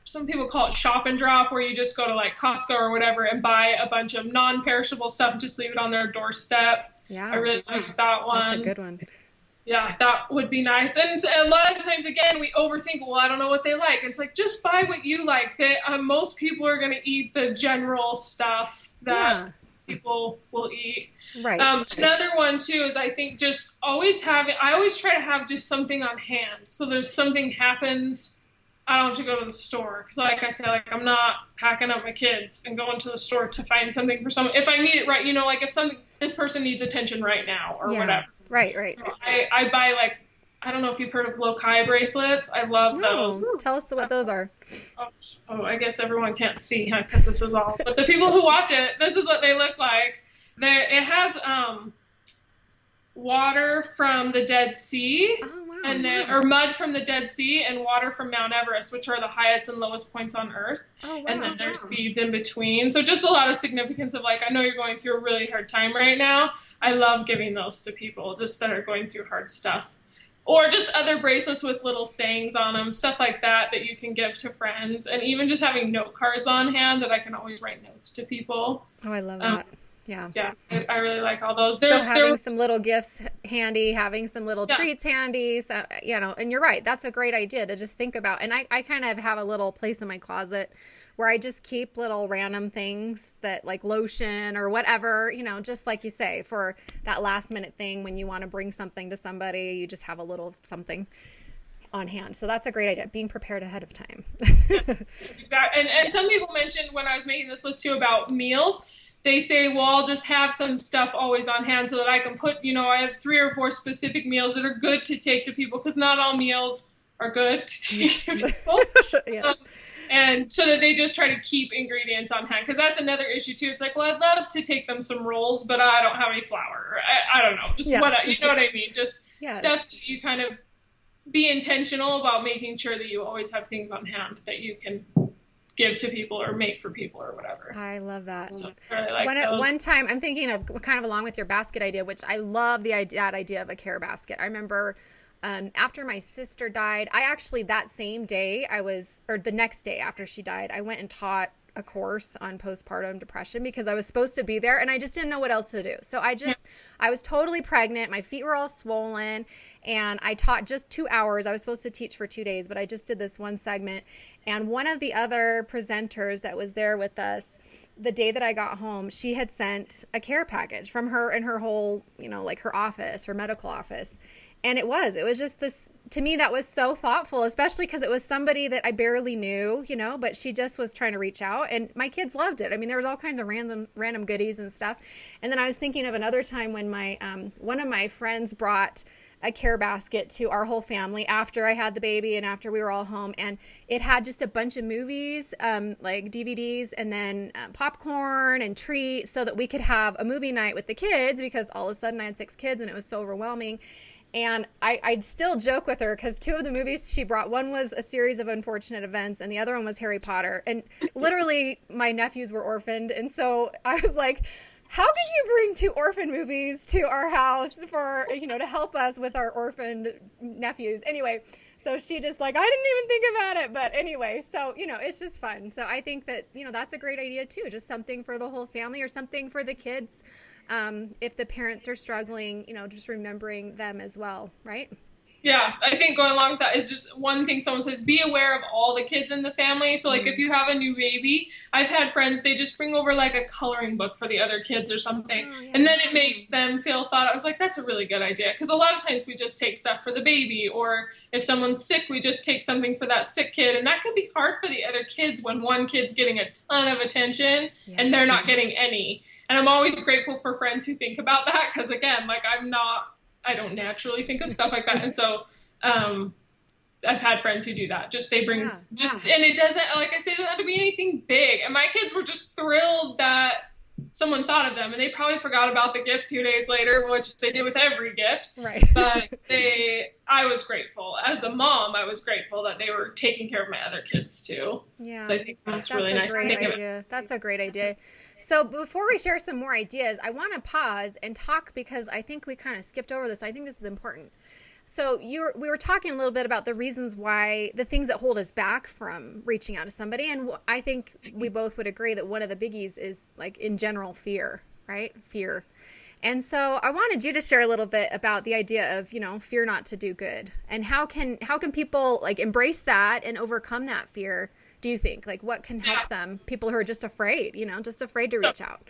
some people call it shop and drop, where you just go to like Costco or whatever and buy a bunch of non-perishable stuff and just leave it on their doorstep. Yeah, I really liked that one. That's a good one. Yeah, that would be nice. And a lot of times, again, we overthink, well, I don't know what they like. It's like, just buy what you like. Most people are going to eat the general stuff that people will eat. Right. Another one, too, is I think just I always try to have just something on hand. So there's something happens, I don't have to go to the store. Because like I said, like, I'm not packing up my kids and going to the store to find something for someone. If I need it right, like if this person needs attention right now or whatever. Right. So I buy, like, I don't know if you've heard of Loci Bracelets. I love those. Tell us what those are. Oh, I guess everyone can't see, because this is all. But the people who watch it, this is what they look like. It has water from the Dead Sea, and then or mud from the Dead Sea, and water from Mount Everest, which are the highest and lowest points on Earth. And then there's beads in between. So just a lot of significance of, like, I know you're going through a really hard time right now. I love giving those to people just that are going through hard stuff. Or just other bracelets with little sayings on them, stuff like that you can give to friends. And even just having note cards on hand that I can always write notes to people. Oh, I love that. Yeah. Yeah, I really like all those. So having some little gifts handy, having some little treats handy, so, and you're right. That's a great idea to just think about. And I kind of have a little place in my closet where I just keep little random things that, like lotion or whatever, just like you say, for that last minute thing when you want to bring something to somebody, you just have a little something on hand. So that's a great idea, being prepared ahead of time. Exactly. And some people mentioned when I was making this list too about meals, they say, well, I'll just have some stuff always on hand so that I can put, I have 3 or 4 specific meals that are good to take to people, because not all meals are good to take to people. Yes. And so that they just try to keep ingredients on hand, because that's another issue too. It's like, well, I'd love to take them some rolls, but I don't have any flour. I don't know. Just you know what I mean? Just stuff so you kind of be intentional about making sure that you always have things on hand that you can give to people or make for people or whatever. I love that. So I really like one time, I'm thinking of kind of along with your basket idea, which I love that idea of a care basket. I remember after my sister died, that same day the next day after she died, I went and taught a course on postpartum depression because I was supposed to be there and I just didn't know what else to do. So I was totally pregnant. My feet were all swollen and I taught just 2 hours. I was supposed to teach for 2 days, but I just did this one segment. And one of the other presenters that was there with us, the day that I got home, she had sent a care package from her and her whole, like her office, her medical office. And it was just this, to me, that was so thoughtful, especially because it was somebody that I barely knew, but she just was trying to reach out and my kids loved it. I mean, there was all kinds of random goodies and stuff. And then I was thinking of another time when one of my friends brought a care basket to our whole family after I had the baby and after we were all home. And it had just a bunch of movies, like DVDs, and then popcorn and treats so that we could have a movie night with the kids, because all of a sudden I had 6 kids and it was so overwhelming. And I still joke with her because 2 of the movies she brought, one was A Series of Unfortunate Events and the other one was Harry Potter. And literally my nephews were orphaned. And so I was like, how could you bring 2 orphan movies to our house for, to help us with our orphaned nephews? Anyway, so she just I didn't even think about it. But anyway, so, it's just fun. So I think that, that's a great idea too. Just something for the whole family or something for the kids. if the parents are struggling, just remembering them as well, right? Yeah, I think going along with that is just one thing someone says, be aware of all the kids in the family. So like if you have a new baby, I've had friends, they just bring over like a coloring book for the other kids or something. Oh, yeah. And then it makes them feel thought. I was like, that's a really good idea. Because a lot of times we just take stuff for the baby, or if someone's sick, we just take something for that sick kid. And that can be hard for the other kids when one kid's getting a ton of attention and they're not getting any. And I'm always grateful for friends who think about that. Because again, like I don't naturally think of stuff like that. And so I've had friends who do that. Just they bring and it doesn't, like I said, it doesn't have to be anything big. And my kids were just thrilled that someone thought of them, and they probably forgot about the gift 2 days later, which they did with every gift. Right. But I was grateful. As the mom, I was grateful that they were taking care of my other kids too. Yeah. So I think that's really nice. That's a great idea. So before we share some more ideas, I want to pause and talk, because I think we kind of skipped over this. I think this is important. So we were talking a little bit about the reasons why, the things that hold us back from reaching out to somebody. And I think we both would agree that one of the biggies is, like, in general, fear, right? Fear. And so I wanted you to share a little bit about the idea of, fear not to do good, and how can people like embrace that and overcome that fear. Do you think, like, what can help them? People who are just afraid, just afraid to reach out.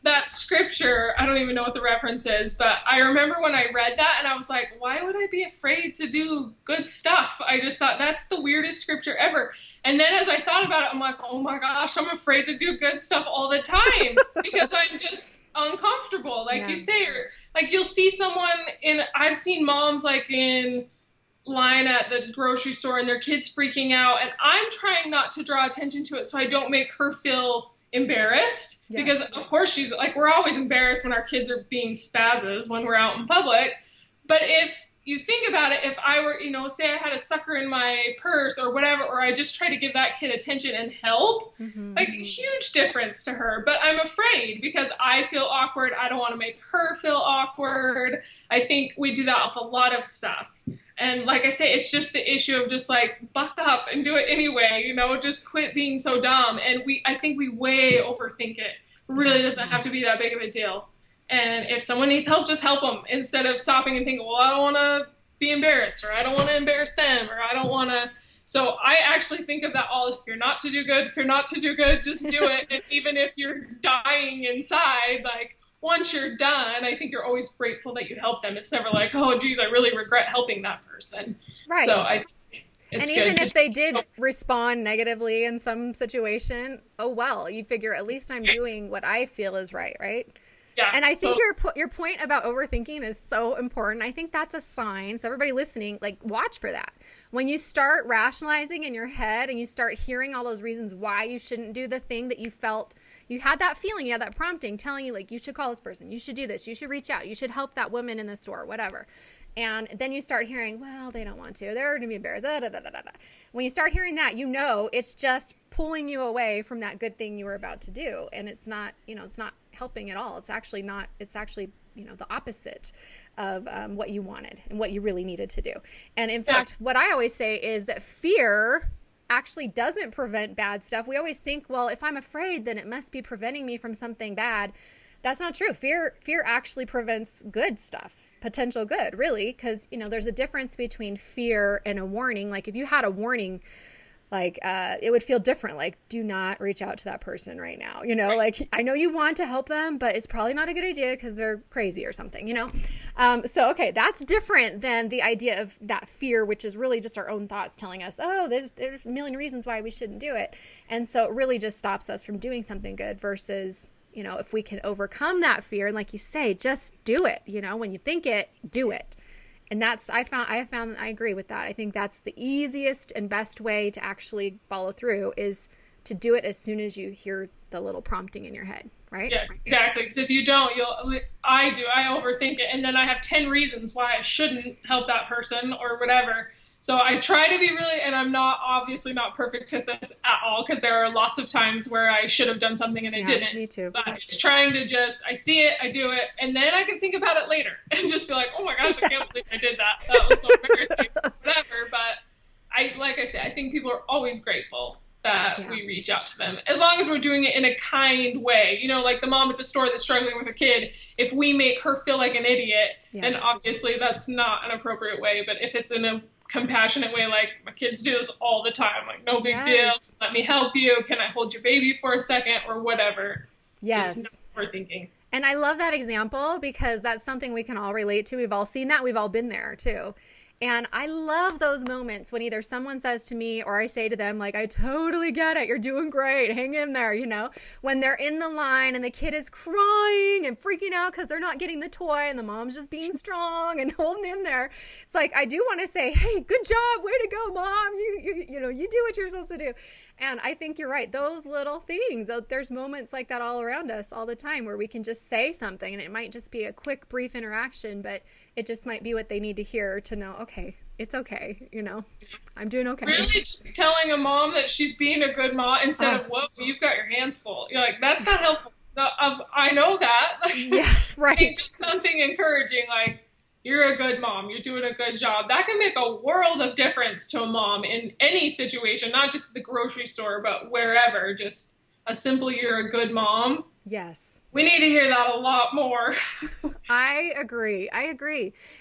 That scripture, I don't even know what the reference is, but I remember when I read that and I was like, why would I be afraid to do good stuff? I just thought that's the weirdest scripture ever. And then as I thought about it, I'm like, oh my gosh, I'm afraid to do good stuff all the time because I'm just uncomfortable. Like you say, or like you'll see someone I've seen moms like in line at the grocery store and their kids freaking out, and I'm trying not to draw attention to it so I don't make her feel embarrassed, because of course she's like, we're always embarrassed when our kids are being spazzes when we're out in public. But if you think about it, if I were, say I had a sucker in my purse or whatever, or I just try to give that kid attention and help, like huge difference to her. But I'm afraid because I feel awkward. I don't want to make her feel awkward. I think we do that with a lot of stuff. And like I say, it's just the issue of just like buck up and do it anyway, just quit being so dumb. And I think we way overthink it. Really doesn't have to be that big of a deal. And if someone needs help, just help them instead of stopping and thinking, well, I don't want to be embarrassed, or I don't want to embarrass them, or I don't want to. So I actually think of that all as fear not to do good, just do it. And even if you're dying inside, like, once you're done, I think you're always grateful that you helped them. It's never like, oh, geez, I really regret helping that person. Right. So I think it's good. And even if they did respond negatively in some situation, oh, well, you figure at least I'm doing what I feel is right, right? Yeah. And I think your point about overthinking is so important. I think that's a sign. So everybody listening, like, watch for that. When you start rationalizing in your head and you start hearing all those reasons why you shouldn't do the thing that you felt, you had that feeling, you had that prompting telling you, like, you should call this person, you should do this, you should reach out, you should help that woman in the store, whatever. And then you start hearing, well, they don't want to, they're going to be embarrassed. Da, da, da, da, da. When you start hearing that, it's just pulling you away from that good thing you were about to do. And it's not, it's not helping at all. It's actually the opposite of what you wanted and what you really needed to do. And in fact, what I always say is that fear actually doesn't prevent bad stuff. We always think, well, if I'm afraid, then it must be preventing me from something bad. That's not true. Fear actually prevents good stuff, potential good, really, because, there's a difference between fear and a warning. Like if you had a warning, like it would feel different. Like, do not reach out to that person right now. Like, I know you want to help them, but it's probably not a good idea because they're crazy or something, So, okay, that's different than the idea of that fear, which is really just our own thoughts telling us, oh, there's a million reasons why we shouldn't do it. And so it really just stops us from doing something good versus, if we can overcome that fear. And like you say, just do it. When you think it, do it. And that's, I agree with that. I think that's the easiest and best way to actually follow through is to do it as soon as you hear the little prompting in your head, right? Yes, exactly. Because if you don't, I overthink it. And then I have 10 reasons why I shouldn't help that person or whatever. So I try to be really, and I'm obviously not perfect at this at all, because there are lots of times where I should have done something and I didn't. Me too. But it's trying to I see it, I do it, and then I can think about it later and just be like, oh my gosh, I can't believe I did that. That was so embarrassing, whatever. But like I say, I think people are always grateful that we reach out to them, as long as we're doing it in a kind way. You know, like the mom at the store that's struggling with her kid, if we make her feel like an idiot, then obviously that's not an appropriate way. But if it's in a compassionate way, like my kids do this all the time, like no big deal, let me help you, can I hold your baby for a second, or whatever. Just know what we're thinking. And I love that example because that's something we can all relate to. We've all seen that. We've all been there too. And I love those moments when either someone says to me or I say to them, like, I totally get it. You're doing great. Hang in there. You know, when they're in the line and the kid is crying and freaking out because they're not getting the toy and the mom's just being strong and holding in there. It's like, I do want to say, hey, good job. Way to go, mom. You know, you do what you're supposed to do. And I think you're right. Those little things, there's moments like that all around us all the time where we can just say something, and it might just be a quick, brief interaction, but it just might be what they need to hear to know, okay, it's okay. You know, I'm doing okay. Really just telling a mom that she's being a good mom instead of, whoa, you've got your hands full. You're like, that's not helpful. I know that. Yeah, right. Just something encouraging, like, you're a good mom. You're doing a good job. That can make a world of difference to a mom in any situation, not just the grocery store, but wherever. Just a simple, you're a good mom. Yes. We need to hear that a lot more. I agree.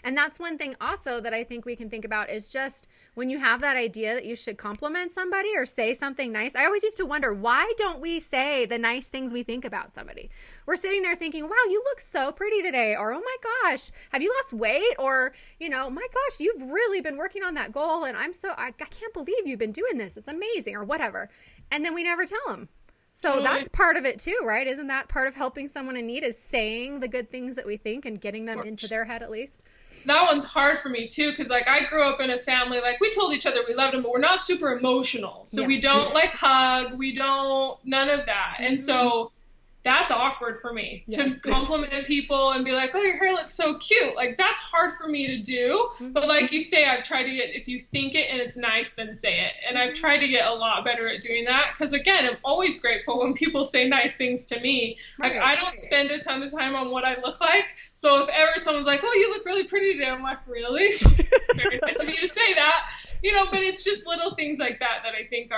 And that's one thing also that I think we can think about is just when you have that idea that you should compliment somebody or say something nice. I always used to wonder, why don't we say the nice things we think about somebody? We're sitting there thinking, wow, you look so pretty today. Or, oh my gosh, have you lost weight? Or, you know, my gosh, you've really been working on that goal. And I can't believe you've been doing this. It's amazing, or whatever. And then we never tell them. So that's part of it too, right? Isn't that part of helping someone in need, is saying the good things that we think and getting them into their head at least? That one's hard for me too, because like I grew up in a family, like we told each other we loved them, but we're not super emotional. So we don't like hug, none of that. And so that's awkward for me to compliment people and be like, oh, your hair looks so cute. Like, that's hard for me to do. But like you say, I've tried to get, if you think it and it's nice, then say it. And I've tried to get a lot better at doing that. Because again, I'm always grateful when people say nice things to me. Like, I don't spend a ton of time on what I look like. So if ever someone's like, oh, you look really pretty today, I'm like, really? It's very nice of you to say that. You know, but it's just little things like that that I think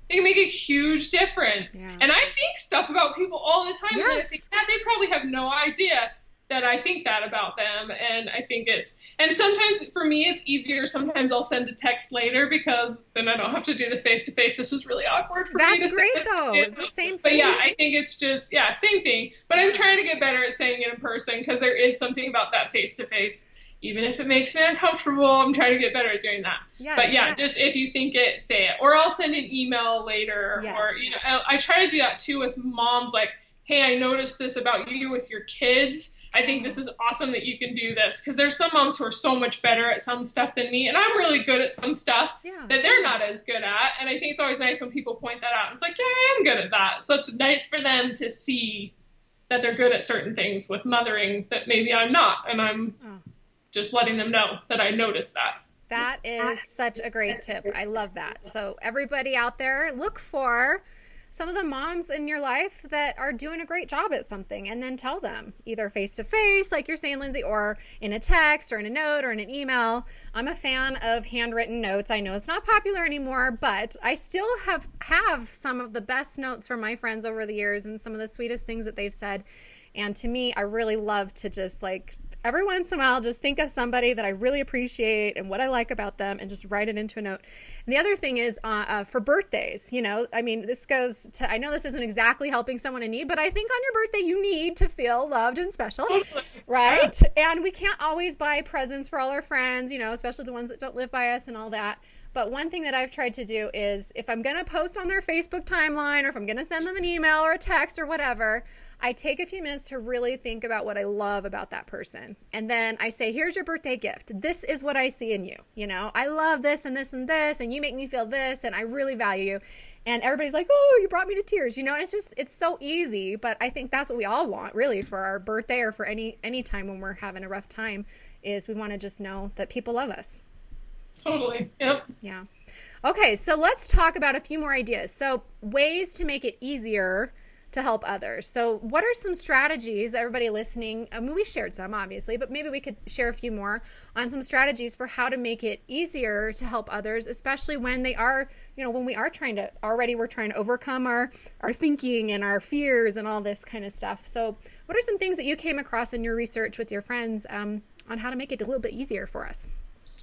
they can make a huge difference. Yeah. And I think stuff about people all the time. And I think that they probably have no idea that I think that about them. And I think and sometimes for me, it's easier. Sometimes I'll send a text later because then I don't have to do the face-to-face. This is really awkward for me to say. That's great though. It's the same thing. But yeah, I think it's just, same thing. But I'm trying to get better at saying it in person because there is something about that face-to-face. Even if it makes me uncomfortable, I'm trying to get better at doing that. Yeah, but just if you think it, say it. Or I'll send an email later. Yes. Or, you know, I try to do that too with moms, like, hey, I noticed this about you with your kids. I think this is awesome that you can do this. Because there's some moms who are so much better at some stuff than me. And I'm really good at some stuff that they're not as good at. And I think it's always nice when people point that out. It's like, yeah, I am good at that. So it's nice for them to see that they're good at certain things with mothering that maybe I'm not. And I'm just letting them know that I noticed that. That is such a great tip. I love that. So everybody out there, look for some of the moms in your life that are doing a great job at something, and then tell them either face to face, like you're saying, Lindsay, or in a text or in a note or in an email. I'm a fan of handwritten notes. I know it's not popular anymore, but I still have some of the best notes from my friends over the years and some of the sweetest things that they've said. And to me, I really love to just like every once in a while, just think of somebody that I really appreciate and what I like about them and just write it into a note. And the other thing is for birthdays, you know, I mean, this goes to, I know this isn't exactly helping someone in need, but I think on your birthday, you need to feel loved and special, right? And we can't always buy presents for all our friends, you know, especially the ones that don't live by us and all that. But one thing that I've tried to do is if I'm going to post on their Facebook timeline, or if I'm going to send them an email or a text or whatever, I take a few minutes to really think about what I love about that person. And then I say, here's your birthday gift. This is what I see in you. You know, I love this and this and this, and you make me feel this, and I really value you. And everybody's like, oh, you brought me to tears. You know, and it's so easy. But I think that's what we all want, really, for our birthday or for any time when we're having a rough time, is we want to just know that people love us. Totally. Yep. Yeah. Okay, so let's talk about a few more ideas. So ways to make it easier to help others. So what are some strategies, everybody listening? I mean, we shared some obviously, but maybe we could share a few more on some strategies for how to make it easier to help others, especially when they are, when we are we're trying to overcome our thinking and our fears and all this kind of stuff. So what are some things that you came across in your research with your friends on how to make it a little bit easier for us?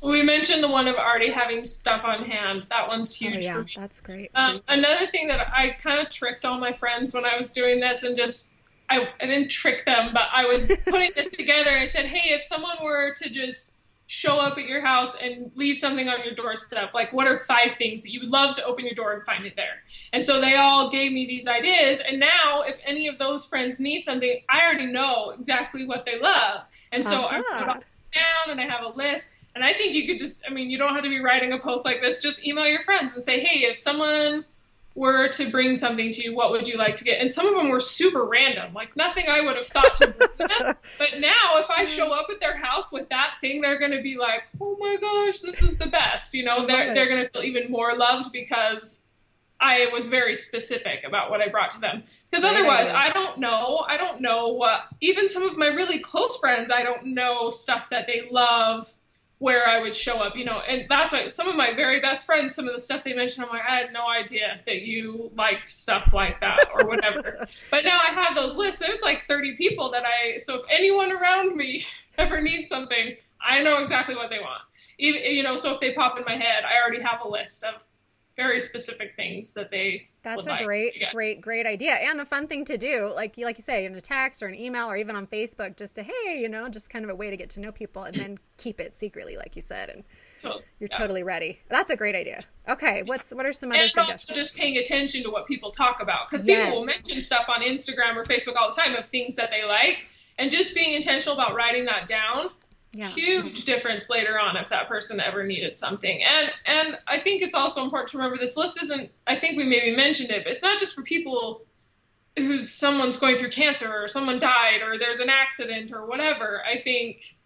We mentioned the one of already having stuff on hand. That one's huge for me. That's great. Another thing that I kind of tricked all my friends when I was doing this, and I didn't trick them, but I was putting this together, and I said, hey, if someone were to just show up at your house and leave something on your doorstep, like what are 5 things that you would love to open your door and find it there? And so they all gave me these ideas, and now if any of those friends need something, I already know exactly what they love. And so I put all this down, and I have a list. And I think you could you don't have to be writing a post like this. Just email your friends and say, hey, if someone were to bring something to you, what would you like to get? And some of them were super random, like nothing I would have thought to bring them. But now if I show up at their house with that thing, they're going to be like, oh my gosh, this is the best. They're going to feel even more loved because I was very specific about what I brought to them. Because otherwise, I don't know what, even some of my really close friends, I don't know stuff that they love where I would show up, and that's why some of my very best friends, some of the stuff they mentioned, I'm like, I had no idea that you like stuff like that or whatever. But now I have those lists, and it's like 30 people so if anyone around me ever needs something, I know exactly what they want. Even, so if they pop in my head, I already have a list of very specific things that they That's a great idea, and a fun thing to do, like you say, in a text or an email or even on Facebook, just to, hey, just kind of a way to get to know people and then keep it secretly, like you said, and you're totally ready. That's a great idea. Okay, what are some other suggestions? Also just paying attention to what people talk about, because people will mention stuff on Instagram or Facebook all the time of things that they like, and just being intentional about writing that down. Huge difference later on if that person ever needed something. And I think it's also important to remember this list isn't, I think we maybe mentioned it, but it's not just for people someone's going through cancer or someone died or there's an accident or whatever. I think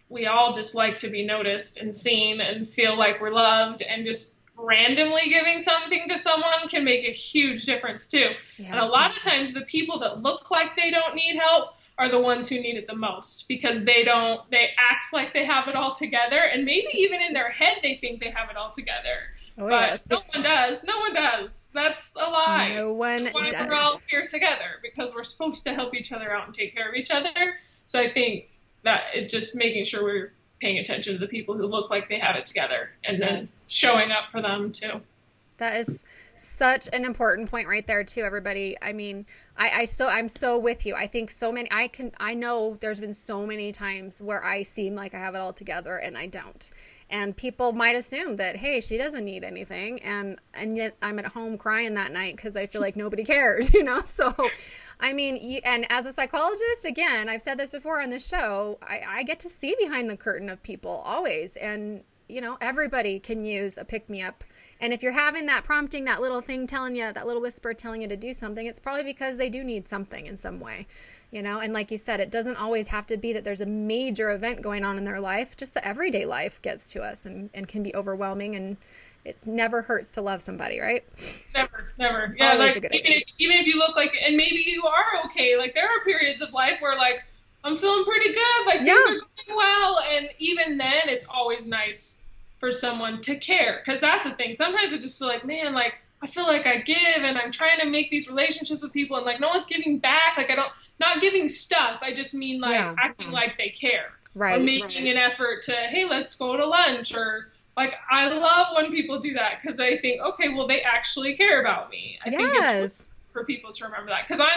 we all just like to be noticed and seen and feel like we're loved, and just randomly giving something to someone can make a huge difference too. And a lot of times the people that look like they don't need help are the ones who need it the most, because they act like they have it all together, and maybe even in their head they think they have it all together. But no one does. That's a lie. That's why we're all here together, because we're supposed to help each other out and take care of each other. So I think that it's just making sure we're paying attention to the people who look like they have it together, and then showing up for them too. That is such an important point right there too, everybody. I mean, I'm so with you. I think I know there's been so many times where I seem like I have it all together and I don't. And people might assume that, hey, she doesn't need anything. And yet I'm at home crying that night because I feel like nobody cares, So, I mean, and as a psychologist, again, I've said this before on this show, I get to see behind the curtain of people always. And, everybody can use a pick-me-up. And if you're having that prompting, that little thing telling you, that little whisper telling you to do something, it's probably because they do need something in some way, And like you said, it doesn't always have to be that there's a major event going on in their life. Just the everyday life gets to us and can be overwhelming. And it never hurts to love somebody, right? Never. Yeah, always like even if you look like, and maybe you are okay. Like there are periods of life where like I'm feeling pretty good, like things are going well, and even then, it's always nice for someone to care, because that's the thing. Sometimes I just feel like, man, like I feel like I give and I'm trying to make these relationships with people and like no one's giving back. Like not giving stuff. I just mean like acting like they care. Right. Or making an effort to, hey, let's go to lunch, or like I love when people do that, because I think, okay, well they actually care about me. I think it's for people to remember that, because I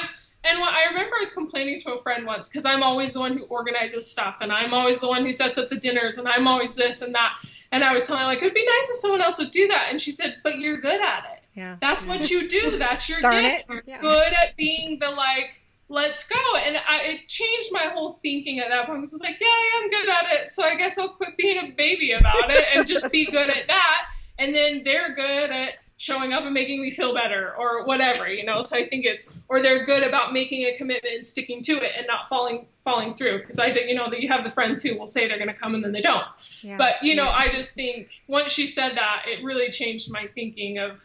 remember I was complaining to a friend once because I'm always the one who organizes stuff and I'm always the one who sets up the dinners and I'm always this and that. And I was telling her, like, it'd be nice if someone else would do that. And she said, but you're good at it. Yeah. That's what you do. That's your gift. You're good at being the, like, let's go. And it changed my whole thinking at that point. Because I was like, yeah, I am good at it. So I guess I'll quit being a baby about it and just be good at that. And then they're good at showing up and making me feel better or whatever, So I think or they're good about making a commitment and sticking to it and not falling through. Because that you have the friends who will say they're going to come and then they don't. Yeah. But, I just think once she said that, it really changed my thinking of,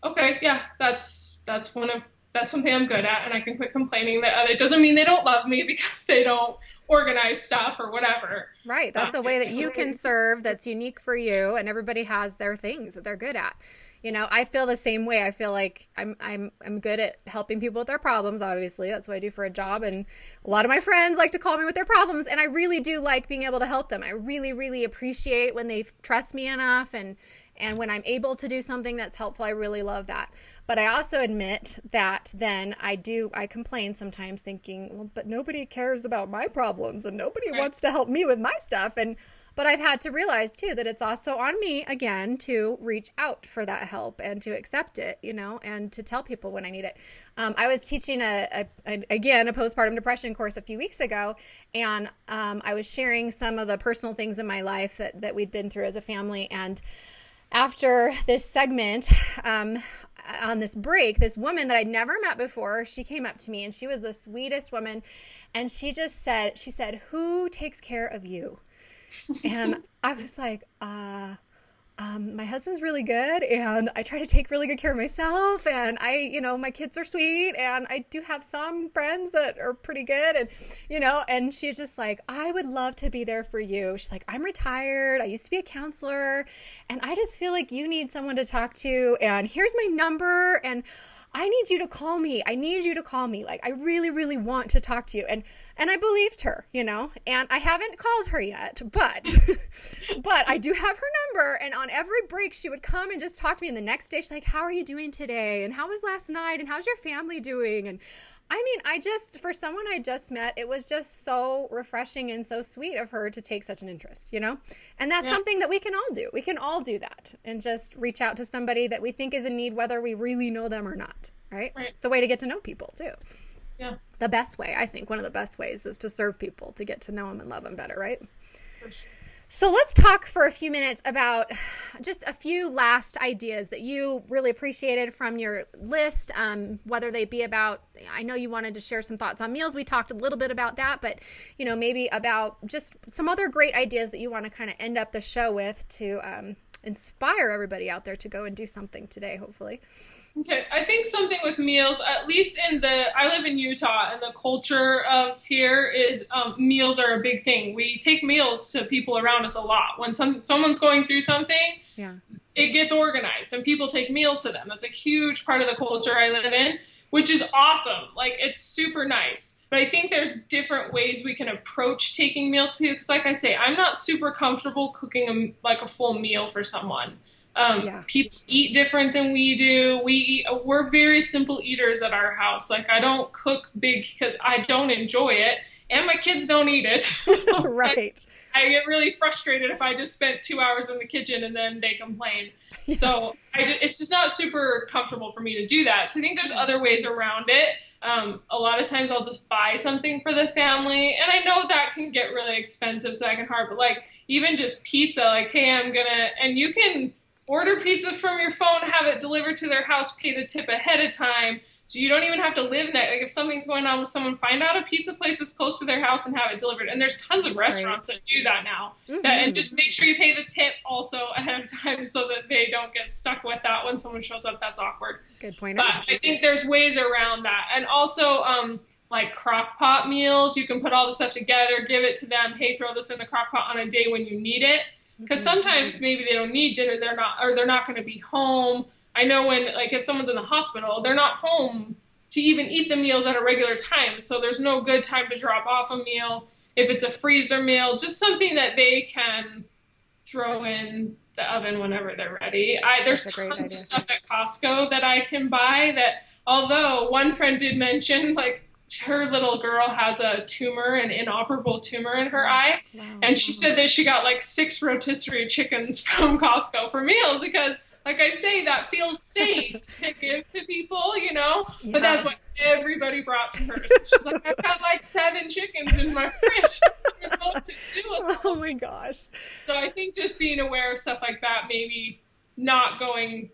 okay, yeah, that's one of that's something I'm good at, and I can quit complaining. That it doesn't mean they don't love me because they don't organize stuff or whatever. Right. That's a way that you can serve that's unique for you, and everybody has their things that they're good at. You know, I feel the same way. I feel like I'm good at helping people with their problems. Obviously, that's what I do for a job. And a lot of my friends like to call me with their problems, and I really do like being able to help them. I really, really appreciate when they trust me enough, and when I'm able to do something that's helpful. I really love that. But I also admit that then I complain sometimes, thinking, well, but nobody cares about my problems, and nobody wants to help me with my stuff. But I've had to realize, too, that it's also on me, again, to reach out for that help and to accept it, you know, and to tell people when I need it. I was teaching, a postpartum depression course a few weeks ago, and I was sharing some of the personal things in my life that we'd been through as a family. And after this segment, on this break, this woman that I'd never met before, she came up to me, and she was the sweetest woman. And she said, "Who takes care of you?" And I was like, my husband's really good, and I try to take really good care of myself, and my kids are sweet, and I do have some friends that are pretty good, and, and she's just like, I would love to be there for you. She's like, I'm retired. I used to be a counselor, and I just feel like you need someone to talk to, and here's my number, and I need you to call me. I need you to call me. Like, I really, really want to talk to you. And I believed her, and I haven't called her yet, but I do have her number. And on every break, she would come and just talk to me. And the next day, she's like, how are you doing today? And how was last night? And how's your family doing? And I mean, for someone I just met, it was just so refreshing and so sweet of her to take such an interest, and that's something that we can all do. We can all do that and just reach out to somebody that we think is in need, whether we really know them or not, right? It's a way to get to know people too. Yeah. The best way, I think, one of the best ways is to serve people, to get to know them and love them better, right? For sure. So let's talk for a few minutes about just a few last ideas that you really appreciated from your list, whether they be about, I know you wanted to share some thoughts on meals. We talked a little bit about that, but, maybe about just some other great ideas that you want to kind of end up the show with to inspire everybody out there to go and do something today, hopefully. Okay, I think something with meals, at least I live in Utah, and the culture of here is meals are a big thing. We take meals to people around us a lot. When someone's going through something, it gets organized, and people take meals to them. That's a huge part of the culture I live in, which is awesome. Like, it's super nice. But I think there's different ways we can approach taking meals to people, because like I say, I'm not super comfortable cooking a full meal for someone. People eat different than we do. We're very simple eaters at our house. Like, I don't cook big because I don't enjoy it, and my kids don't eat it. So right. I get really frustrated if I just spent 2 hours in the kitchen and then they complain. So it's just not super comfortable for me to do that. So I think there's other ways around it. A lot of times I'll just buy something for the family, and I know that can get really expensive, so I can hard, but even just pizza, hey, and you can order pizza from your phone, have it delivered to their house, pay the tip ahead of time, so you don't even have to live next. If something's going on with someone, find out a pizza place that's close to their house and have it delivered. And there's tons of restaurants that do that now. And just make sure you pay the tip also ahead of time so that they don't get stuck with that when someone shows up. That's awkward. Good point. But I think there's ways around that. And also, crock pot meals, you can put all the stuff together, give it to them. Hey, throw this in the crock pot on a day when you need it. Because sometimes maybe they don't need dinner, they're not going to be home. I know when, if someone's in the hospital, they're not home to even eat the meals at a regular time. So there's no good time to drop off a meal. If it's a freezer meal, just something that they can throw in the oven whenever they're ready. There's tons of stuff at Costco that I can buy that, although one friend did mention, her little girl has a tumor, an inoperable tumor in her eye. Wow. And she said that she got 6 rotisserie chickens from Costco for meals because, like I say, that feels safe to give to people, but that's what everybody brought to her. So she's like, I've got 7 chickens in my fridge. I don't know what to do with them. Oh my gosh. So I think just being aware of stuff like that, maybe not going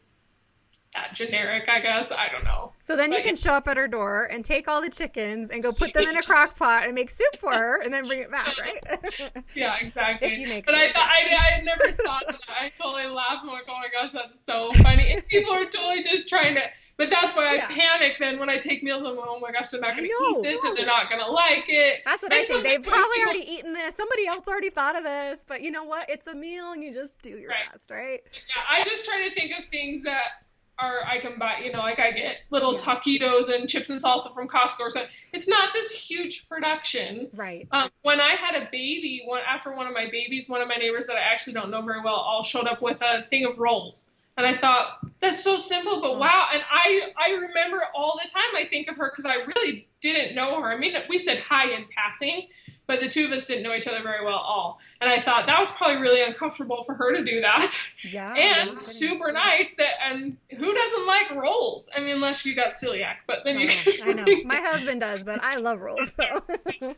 that generic, I guess. I don't know. So then you can show up at her door and take all the chickens and go put them in a crock pot and make soup for her and then bring it back, right? Yeah, exactly. If you make but soup. I had never thought of that. I totally laughed. I'm like, oh my gosh, that's so funny. And people are totally just trying to, But that's why Yeah. I panic then when I take meals. I'm like, oh my gosh, they're not going to eat this and they're No. not going to like it. That's what And I think. They've sometimes when probably people- already eaten this. Somebody else already thought of this. But you know what? It's a meal and you just do your Right. best, right? Yeah, I just try to think of things that I can buy, you know, like I get little Yeah. taquitos and chips and salsa from Costco or something. It's not this huge production. Right. When I had a baby, after one of my babies, one of my neighbors that I actually don't know very well all showed up with a thing of rolls. And I thought, that's so simple, but wow. And I remember all the time I think of her because I really didn't know her. I mean, we said hi in passing, but the two of us didn't know each other very well at all. And I thought that was probably really uncomfortable for her to do that. Yeah. And super nice and who doesn't like rolls? I mean, unless you got celiac, but then you can I know. My husband does, but I love rolls. So.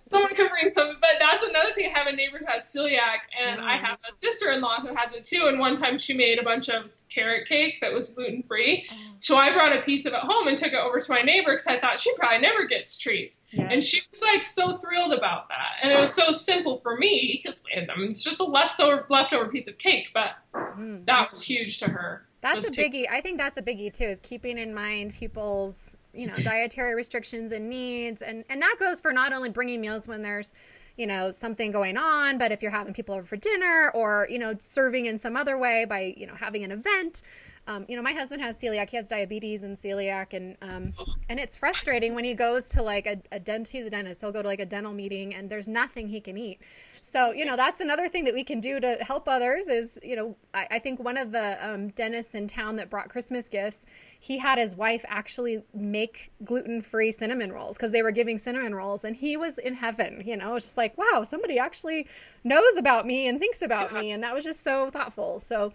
someone can bring some. But that's another thing. I have a neighbor who has celiac, and I have a sister-in-law who has it too. And one time she made a bunch of carrot cake that was gluten-free. So I brought a piece of it home and took it over to my neighbor because I thought she probably never gets treats. Yes. And she was like so thrilled about that. And it was so simple for me because it's just a leftover piece of cake, but that was huge to her. That's a biggie. I think that's a biggie too, is keeping in mind people's, you know, dietary restrictions and needs. And that goes for not only bringing meals when there's, you know, something going on, but if you're having people over for dinner or, you know, serving in some other way by, you know, having an event. You know, my husband has celiac. He has diabetes and celiac, and it's frustrating when he goes to like a dentist. He's a dentist. He'll go to like a dental meeting, and there's nothing he can eat. So, you know, that's another thing that we can do to help others is, you know, I think one of the dentists in town that brought Christmas gifts, he had his wife actually make gluten-free cinnamon rolls because they were giving cinnamon rolls, and he was in heaven. You know, it's just like, wow, somebody actually knows about me and thinks about me, and that was just so thoughtful. So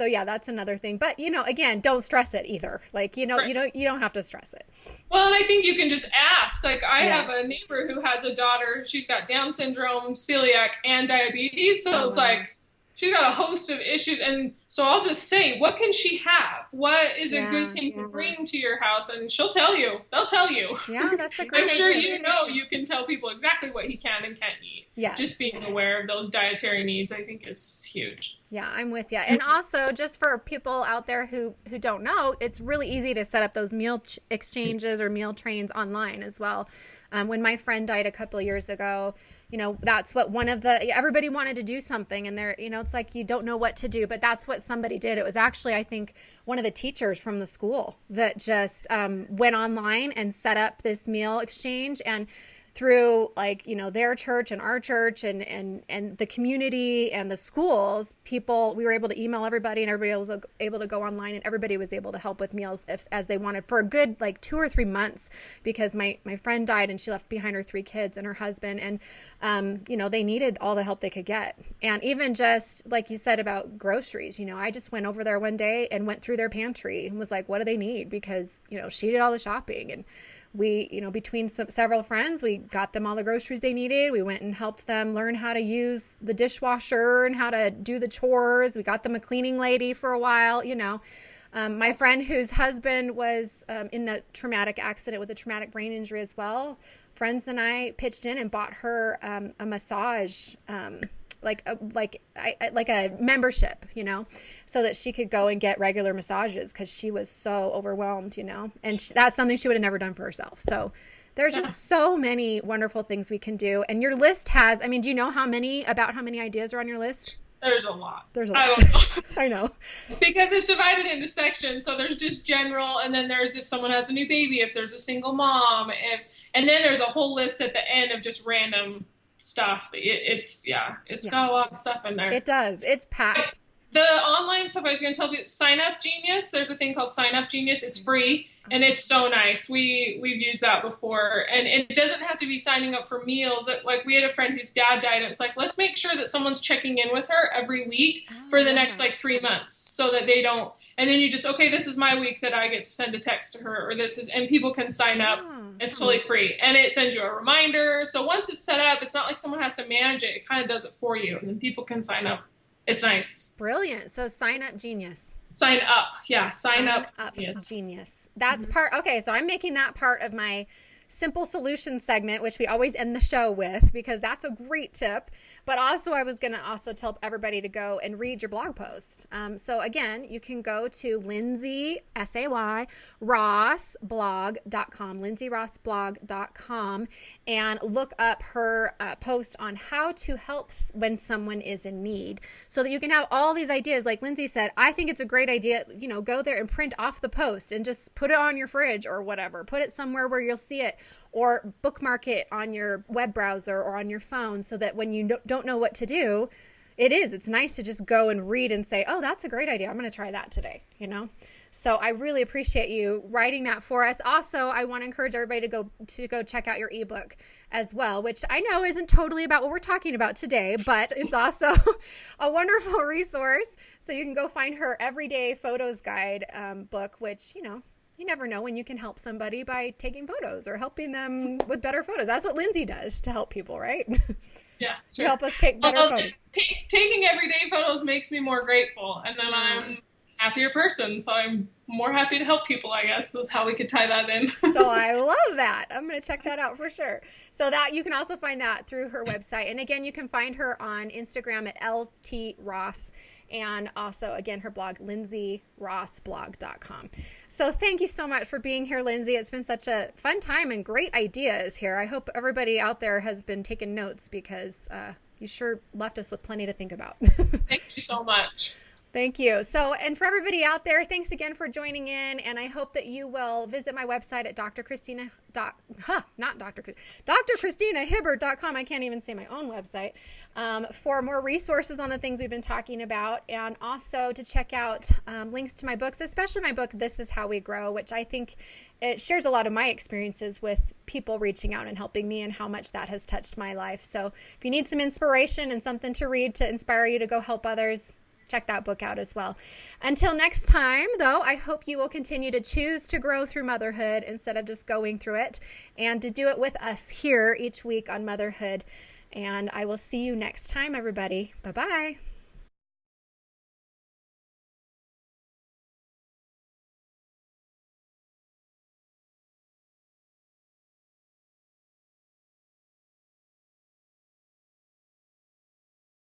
yeah, that's another thing. But, you know, again, don't stress it either. Like, you know, Right. you don't have to stress it. Well, and I think you can just ask. Like, I have a neighbor who has a daughter. She's got Down syndrome, celiac, and diabetes. So it's like she's got a host of issues. And so I'll just say, what can she have? What is a good thing to bring to your house? And she'll tell you. They'll tell you. Yeah, that's a great I'm sure idea. you know you can tell people exactly what he can and can't eat. Yes. Just being aware of those dietary needs, I think, is huge. Yeah, I'm with you. And also, just for people out there who don't know, it's really easy to set up those meal exchanges or meal trains online as well. When my friend died a couple of years ago, you know, that's what everybody wanted to do something, and you know, it's like you don't know what to do, but that's what somebody did. It was actually, I think, one of the teachers from the school that just went online and set up this meal exchange, and through, like, you know, their church and our church and the community and the schools, we were able to email everybody, and everybody was able to go online, and everybody was able to help with meals as they wanted for a good like 2 or 3 months, because my friend died and she left behind her 3 kids and her husband, and you know, they needed all the help they could get. And even just like you said about groceries, you know, I just went over there one day and went through their pantry and was like, what do they need? Because, you know, she did all the shopping, and we, you know, between several friends, we got them all the groceries they needed. We went and helped them learn how to use the dishwasher and how to do the chores. We got them a cleaning lady for a while, you know. My friend whose husband was in the traumatic accident with a traumatic brain injury as well, friends and I pitched in and bought her a massage, like a membership, you know, so that she could go and get regular massages because she was so overwhelmed, you know, and that's something she would have never done for herself. So there's just so many wonderful things we can do. And your list has, I mean, do you know how many ideas are on your list? There's a lot. I don't know. I know. Because it's divided into sections. So there's just general, and then there's if someone has a new baby, if there's a single mom, and then there's a whole list at the end of just random stuff. It's got a lot of stuff in there. It does. It's packed. The online stuff I was going to tell you, Sign Up Genius. There's a thing called Sign Up Genius. It's free, and it's so nice. We've used that before, and it doesn't have to be signing up for meals. Like, we had a friend whose dad died, and it's like, let's make sure that someone's checking in with her every week for the next like 3 months, so that they don't. And then you just, okay, this is my week that I get to send a text to her, or this is, and people can sign up. It's totally free, and it sends you a reminder. So once it's set up, it's not like someone has to manage it. It kind of does it for you, and then people can sign up. It's nice. Brilliant. So Sign Up Genius. Sign up. Yeah, sign up. Genius. That's part. Okay, so I'm making that part of my simple solution segment, which we always end the show with, because that's a great tip. But also, I was going to also tell everybody to go and read your blog post. So again, you can go to Lindsay, S-A-Y, rossblog.com, lindsayrossblog.com, and look up her post on how to help when someone is in need, so that you can have all these ideas. Like Lindsay said, I think it's a great idea, go there and print off the post and just put it on your fridge or whatever. Put it somewhere where you'll see it, or bookmark it on your web browser or on your phone, so that when you don't know what to do, it's nice to just go and read and say, oh, that's a great idea. I'm going to try that today, So I really appreciate you writing that for us. Also, I want to encourage everybody to go check out your ebook as well, which I know isn't totally about what we're talking about today, but it's also a wonderful resource. So you can go find her Everyday Photos Guide book, which, you never know when you can help somebody by taking photos or helping them with better photos. That's what Lindsay does to help people, right? Yeah, sure. You help us take better photos. Taking everyday photos makes me more grateful, and then I'm a happier person, so I'm more happy to help people, I guess, is how we could tie that in. So I love that. I'm going to check that out for sure. So that you can also find that through her website. And again, you can find her on Instagram at LTRoss. And also, again, her blog, lindsayrossblog.com. So thank you so much for being here, Lindsay. It's been such a fun time and great ideas here. I hope everybody out there has been taking notes, because you sure left us with plenty to think about. Thank you so much. Thank you. So, and for everybody out there, thanks again for joining in. And I hope that you will visit my website at drChristinaHibbert.com. I can't even say my own website, for more resources on the things we've been talking about. And also to check out links to my books, especially my book, This Is How We Grow, which I think it shares a lot of my experiences with people reaching out and helping me, and how much that has touched my life. So if you need some inspiration and something to read to inspire you to go help others, check that book out as well. Until next time, though, I hope you will continue to choose to grow through motherhood instead of just going through it, and to do it with us here each week on Motherhood. And I will see you next time, everybody. Bye-bye.